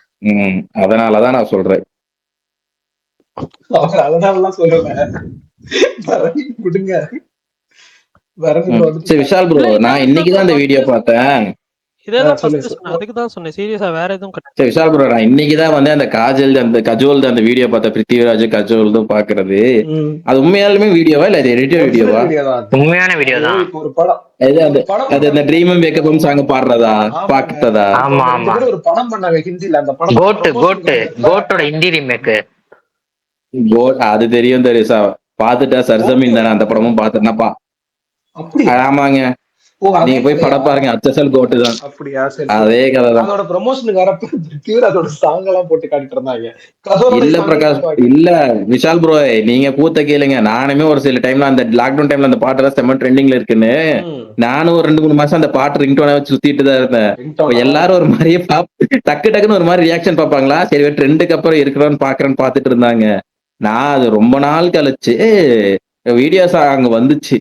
அதனாலதான் நான் சொல்றேன். அதனாலதான் சொல்றேன். சரி விஷால் ப்ரோ, நான் இன்னைக்குதான் இந்த வீடியோ பார்த்தேன். இதேதான் ஃபர்ஸ்ட் சொன்னேன், அதுக்கு தான் சொன்னேன். சீரியஸா வேற எதுவும் கிடையாது. சரி விஷால் ப்ரோ, நான் இன்னைக்குதான் வந்து அந்த கஜோல் அந்த வீடியோ பார்த்தேன். பிருத்திவிராஜ் கஜோல் தான் பாக்குறது. அது உண்மையாலுமே வீடியோவா இல்ல அது எடிட்டட் வீடியோவா? உண்மையான வீடியோ தான். ஒரு படம் அது அந்த ட்ரீம் மேக்கப் சாங் பாடுறதா பாக்குறதா? ஆமா ஆமா, ஒரு படம் பண்ணாங்க ஹிந்தில. அந்த படம் கோட்டோட ஹிந்தி ரீமேக். அது தெரியும் சார், பாத்துட்டா சர்சமீன் தானே அந்த படமும் பாத்துட்டேன்ப்பா. ஆமாங்க, நீங்க போய் படம் பாருங்க, அச்சசல் கோட்டு தான். அப்படியா? சரி, அதே கதை தான். அதோட ப்ரமோஷனுக்கு வரப்ப அதோட சாங் எல்லாம் போட்டு காட்டிட்டு இருந்தாங்க. இல்ல பிரகாஷ், இல்ல விஷால் ப்ரோ, நீங்க கூத்த கேளுங்க. நானுமே ஒரு சில டைம்ல அந்த லாக்டவுன் டைம்ல அந்த பாட்டு எல்லாம் செம்ம ட்ரெண்டிங்ல இருக்குன்னு நானும் ஒரு 2-3 மாசம் அந்த பாட்டு ரிங்டோனை வச்சு சுத்திட்டு தான் இருந்தேன். எல்லாரும் ஒரு மாதிரியே டக்குன்னு ஒரு மாதிரி ரியாக்ஷன் பாப்பாங்களா, சரி ட்ரெண்டுக்கு அப்புறம் இருக்கிறோன்னு பாக்குறேன்னு பாத்துட்டு இருந்தாங்க. நான் அது ரொம்ப நாள் கழிச்சு வீடியோஸ் அங்க வந்துச்சு.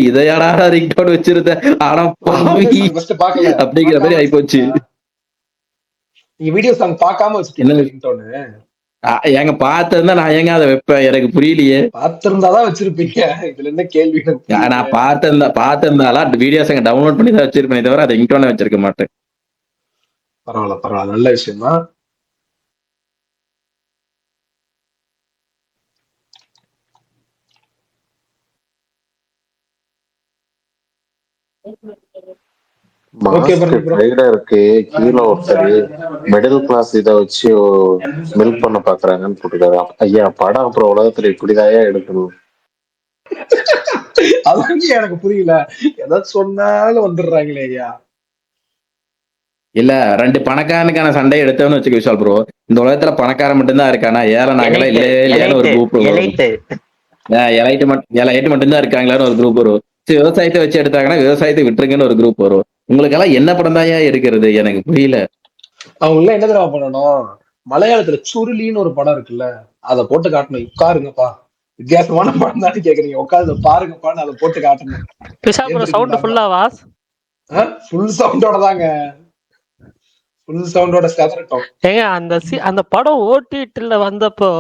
இதையாடா ரிங்டோன் வச்சிருந்த, ஆனா அப்படிங்கிற மாதிரி ஆயிப்போச்சு. வீடியோ சாங் பார்க்காம வச்சிருக்கீங்க? ஏங்க பார்த்திருந்தா நான் ஏங்க அதை வைப்பேன், எனக்கு புரியலையே. பார்த்திருந்தாதான் வச்சிருப்பீங்க, இதுல என்ன கேள்வி? நான் பார்த்திருந்தாலும் வீடியோ சாங் டவுன்லோட் பண்ணி தான் வச்சிருப்பேன், தவிர அதை ரிங்டோனை வச்சிருக்க மாட்டேன். பரவாயில்ல, நல்ல விஷயம் தான். இருக்கு கீழே ஒருத்தர் மிடில் கிளாஸ் இதை வச்சு மில்க் பண்ண பாக்குறாங்கன்னு போட்டுக்காரு. ஐயா படம் அப்புறம் உலகத்துல இப்படிதாயா எடுக்கணும்? அதான் எனக்கு புரியல, ஏதாவது சொன்னாலும் வந்துடுறாங்களே ஐயா. இல்ல 2 பணக்காரனுக்கான சண்டை எடுத்தவன்னு வச்சுக்க விஷால் ப்ரோ, இந்த உலகத்துல பணக்காரன் மட்டும்தான் இருக்கானா, ஏழை நாங்களா இல்லையான்னு ஒரு குரூப் எலைட்டு மட்டும்தான் இருக்காங்களான்னு ஒரு குரூப் வரும். விவசாயத்தை வச்சு எடுத்தாங்கன்னா விவசாயத்தை விட்டுருங்கன்னு ஒரு குரூப் வரும். உங்களுக்கு எல்லாம் என்ன படம் தான் எடுக்கிறது, எனக்கு புரியல. அவங்க எல்லாம் என்ன தெரியுமா பண்ணணும், மலையாளத்துல சுருளின்னு ஒரு படம் இருக்குல்ல, அதை போட்டு காட்டணும். உட்காருங்கப்பா, வித்தியாசமான படம் தான் கேக்குறீங்க, உட்காந்து பாருங்கப்பான்னு அதை போட்டு காட்டணும். சவுண்ட் ஃபுல்லாவா? ஃபுல் சவுண்டோட தாங்க, ஃபுல் சவுண்டோட கதறட்டும். ஏங்க அந்த படம் ஓடிடில வந்தப்போ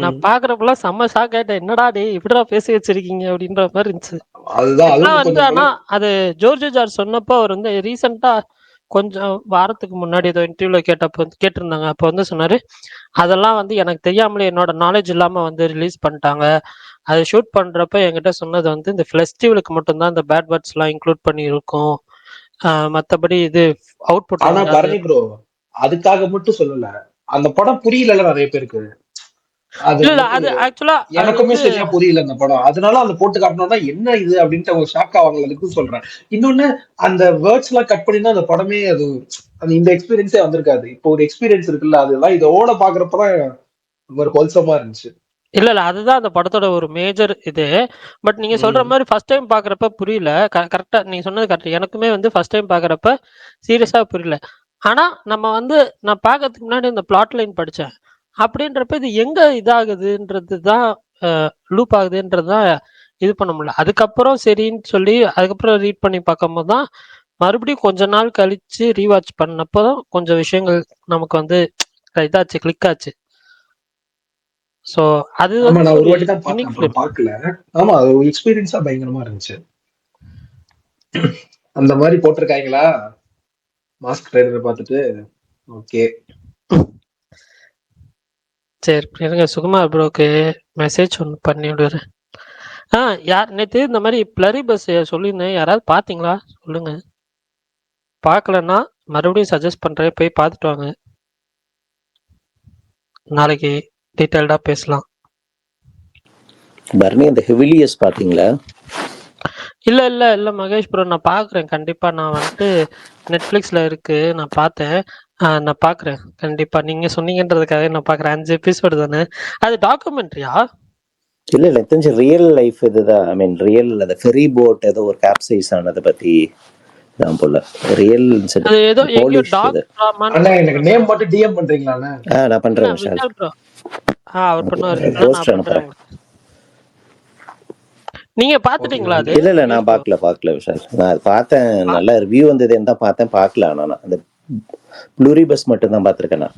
நான் பாக்குறப்பெல்லாம் செம்ம ஷாக் ஆயிட்டேன். என்னடா டே இப்படிடா பேசி வச்சிருக்கீங்க அப்படின்ற மாதிரி இருந்துச்சு. அதுதான் ஆனா அது ஜார்ஜ் சொன்னப்போ அவர் வந்து ரீசெண்டா கொஞ்சம் வாரத்துக்கு முன்னாடி ஏதோ இன்டர்வியூல கேட்டிருந்தாங்க. அப்போ வந்து சொன்னாரு, அதெல்லாம் வந்து எனக்கு தெரியாமலே என்னோட நாலேஜ் இல்லாம வந்து ரிலீஸ் பண்ணிட்டாங்க. அதை ஷூட் பண்றப்ப என்கிட்ட சொன்னது வந்து இந்த ஃபெஸ்டிவலுக்கு மட்டும்தான் இந்த பேட் வேர்ட்ஸ் எல்லாம் இன்க்ளூட் பண்ணி இருக்கும், மத்தபடி இது அவுட்புட். ஆனா பரணி ப்ரோ அதுக்காக மட்டும் சொல்லல, அந்த படம் புரியல நிறைய பேருக்கு. எனக்குமே சரியா புரியல அந்த படம், அதனால அந்த போட்டு காட்டணும்னா என்ன இது அப்படின்ட்டு அவங்க ஷாக் ஆவாங்க. அதுக்கு சொல்றேன். இன்னொன்னு அந்த வேர்ட்ஸ் எல்லாம் கட் பண்ணினா அந்த படமே அது இந்த எக்ஸ்பீரியன்ஸே வந்திருக்காது. இப்போ ஒரு எக்ஸ்பீரியன்ஸ் இருக்குல்ல, அதெல்லாம் இதோட பாக்குறப்பதான் ஒரு ஹோல்சமா இருந்துச்சு. இல்ல அதுதான் அந்த படத்தோட ஒரு மேஜர் இது. பட் நீங்க சொல்ற மாதிரி ஃபர்ஸ்ட் டைம் பாக்குறப்ப புரியல. கரெக்டா நீங்க சொன்னது கரெக்ட். எனக்குமே வந்து ஃபர்ஸ்ட் டைம் பாக்குறப்ப சீரியஸா புரியல. ஆனா நம்ம வந்து நான் பாக்கிறதுக்கு முன்னாடி இந்த பிளாட் லைன் படிச்சேன். அப்படின்றப்ப இது எங்க இதாகுதுன்றது தான் லூப் ஆகுதுன்றதுதான் இது பண்ண முடியல. அதுக்கப்புறம் சரின்னு சொல்லி அதுக்கப்புறம் ரீட் பண்ணி பார்க்கும்போது தான் மறுபடியும் கொஞ்ச நாள் கழிச்சு ரீவாட்ச் பண்ணப்போதான் கொஞ்சம் விஷயங்கள் நமக்கு வந்து இதாச்சு, கிளிக் ஆச்சு. சோ அது நான் ஒரு வாட்டி தான் பார்த்தேன், பார்க்கல. ஆமா, அது ஒரு எக்ஸ்பீரியன்ஸா பயங்கரமா இருந்துச்சு. அந்த மாதிரி போட்டிருக்காங்களா மாஸ்க் ட்ரைலர் பார்த்துட்டு? ஓகே சரி, இருங்க சுகுமார் ப்ரோக்கு மெசேஜ் ஒன்று பண்ணி விடுறேன். யார் நேற்று இந்த மாதிரி பிளரி பஸ் சொல்லியிருந்தேன், யாராவது பார்த்தீங்களா சொல்லுங்க. பார்க்கலன்னா மறுபடியும் சஜஸ்ட் பண்ணுறேன், போய் பார்த்துட்டு வாங்க. நாளைக்கு டீட்டெயில்டா பேசலாம். பரணி அந்த ஹெவிலியஸ் பார்த்தீங்களா? இல்ல மகேஷ் ப்ரோ, நான் பார்க்குறேன் கண்டிப்பா. நான் வந்துட்டு நெட்ஃப்ளிக்ஸ்ல இருக்கு, நான் பார்த்தேன். நான் பார்க்குறேன் கண்டிப்பா. நீங்க சொன்னீங்கன்றதுக்காக நான் பார்க்குறேன். 5 எபிசோடு தானே அது? டாக்குமெண்ட்ரியா? இல்ல எனக்கு தெரிஞ்ச ரியல் லைஃப் இதுதான். ஐ மீன் ரியல் அந்த ஃபெரி போட் ஏதோ ஒரு கேப்சைஸ் ஆனதை பத்தி தான் போல. ரியல் அது ஏதோ எங்கயோ டாக் அண்ணா எனக்கு நேம் மட்டும் டிஎம் பண்றீங்களா? நான் பண்றேன் விஷால் ப்ரோ. அவர் பண்ணுவாரு. போஸ்ட் அனுப்புறேன். நீங்க பாத்துட்டீங்களா அது? இல்ல நான் பார்க்கல விஷால். நான் அது பார்த்தேன், நல்ல ரிவ்யூ வந்ததுன்னு தான் பார்த்தேன், பார்க்கல. ஆனா நான் அந்த ப்ளூரி பஸ் மட்டும் தான் பார்த்திருக்கேன் நான்.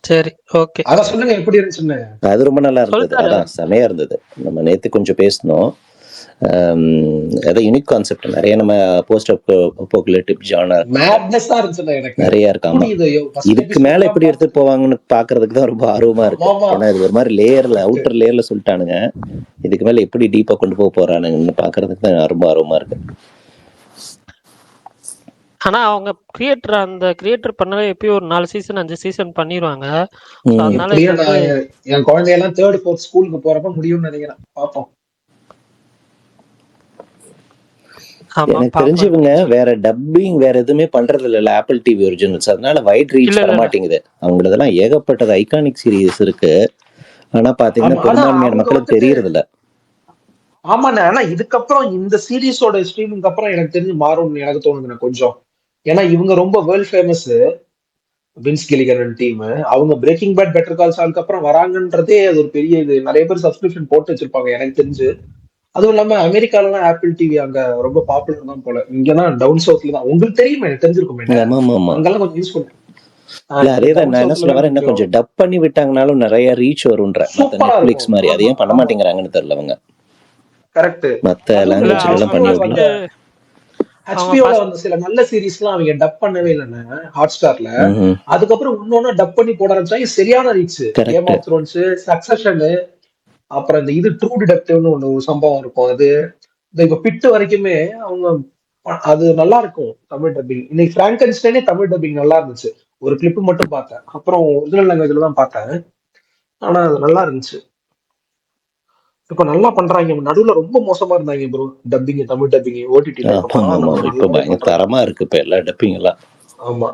சரி ஓகே, அத சொல்லுங்க எப்படி இருந்துச்சுன்னு. அது ரொம்ப நல்லா இருந்தது, அதான் செமையா இருந்தது. நம்ம நேத்து கொஞ்சம் பேசணும். அதான் யூனிக் கான்செப்ட் நிறைய நம்ம போஸ்ட் அப்போகலிப்டிக் ஜானர் மேட்னஸா இருந்துச்சுல எனக்கு. நிறைய இருக்கு. ஆமா, இதுக்கு மேல எப்படி எடுத்துட்டு போவாங்கன்னு பாக்குறதுக்கு தான் ரொம்ப ஆர்வமா இருக்கு. ஏன்னா இது ஒரு மாதிரி லேயர்ல அவுட்டர் லேயர்ல சொல்லிட்டானுங்க, இதுக்கு மேல எப்படி டீப்பா கொண்டு போக போறானுங்கன்னு பாக்குறதுக்கு தான் ரொம்ப ஆர்வமா இருக்கு. ஆனா அவங்க அந்த கிரியேட்டர் பண்ணவே எப்பயும் ஒரு 4 சீசன் 5 சீசன் பண்ணிடுவாங்க. அதனால என் குழந்தையெல்லாம் 3rd 4th ஸ்கூலுக்கு போறப்ப முடியும்னு நினைக்கிறேன். பாப்போம். எனக்கு தெரிஞ்சவங்க வேற டப்பிங் வேற எதுவுமே பண்றது இல்ல ஆப்பிள் டிவி ஒரிஜினல்ஸ், அதனால வைட் ரீச் வர மாட்டேங்குது. அவங்களதெல்லாம் ஏகப்பட்டது ஐகானிக் சீரிஸ் இருக்கு, ஆனா பாத்தீங்கன்னா பெரும்பான்மையான மக்களுக்கு தெரியறது இல்ல. ஆமாண்ணே, ஆனா இதுக்கப்புறம் இந்த சீரீஸோட ஸ்ட்ரீமிங் அப்புறம் எனக்கு தெரிஞ்சு மாறும்னு எனக்கு தோணுதுண்ணே கொஞ்சம். ஏன்னா இவங்க ரொம்ப world famous, wins Gilligan team. அவங்க பிரேக்கிங் பேட், பெட்டர் கால் சாலுக்கு அப்புறம் வராங்கன்றதே அது ஒரு பெரிய இது. நிறைய பேர் சப்ஸ்கிரிப்ஷன் போட்டு வச்சிருப்பாங்க எனக்கு தெரிஞ்சு. அதுவும் இல்லாம அமெரிக்காலாம் ஆப்பிள் டிவி அங்க ரொம்ப பாப்புலர் தான் போல. இங்கதான் டவுன் சவுத்ல தான். உங்களுக்கு தெரியுமே, எனக்கு தெரிஞ்சிருக்குமே, அங்கெல்லாம் கொஞ்சம் யூஸ் பண்ணுறேன். அதேதான் நான் என்ன சொல்ல வரேன், இன்னும் கொஞ்சம் டப் பண்ணி விட்டாங்கனாலும் நிறைய ரீச் வரும்ன்ற. நெட்ஃபிளிக்ஸ் மாதிரி அதையும் பண்ண மாட்டேங்கிறாங்கன்னு தெரியல அவங்க. கரெக்ட், மத்த லாங்குவேஜ்ல எல்லாம் பண்ணி விடலாம். ஹெச்பிஓல வந்து சில நல்ல சீரிஸ்லாம் அவங்க டப் பண்ணவே இல்லைன்னு ஹாட்ஸ்டார்ல. அதுக்கப்புறம் இன்னொன்னு டப் பண்ணி போட ஆரம்பிச்சாங்க, சரியான reach. Game of thrones, succession, அப்புறம் இந்த இது ட்ரூ டிடெக்டிவ்னு ஒரு சம்பவம் இருக்கும். அது இப்ப பிட்டு வரைக்குமே அவங்க அது நல்லா இருக்கும் தமிழ் டப்பிங். இன்னைக்கு பிராங்கன்ஸ்டைனே தமிழ் டப்பிங் நல்லா இருந்துச்சு. ஒரு கிளிப் மட்டும் பார்த்தேன், அப்புறம் ஒரிஜினல் லாங்குவேஜ்ல தான் பார்த்தேன். ஆனா அது நல்லா இருந்துச்சு. இப்ப நல்லா பண்றாங்க. நடுவுல ரொம்ப மோசமா இருந்தாங்க ப்ரோ டப்பிங், தமிழ் டப்பிங் ஓடிடில. இப்ப பயங்கர தரமா இருக்கு இப்ப எல்லா டப்பிங் எல்லாம். ஆமா,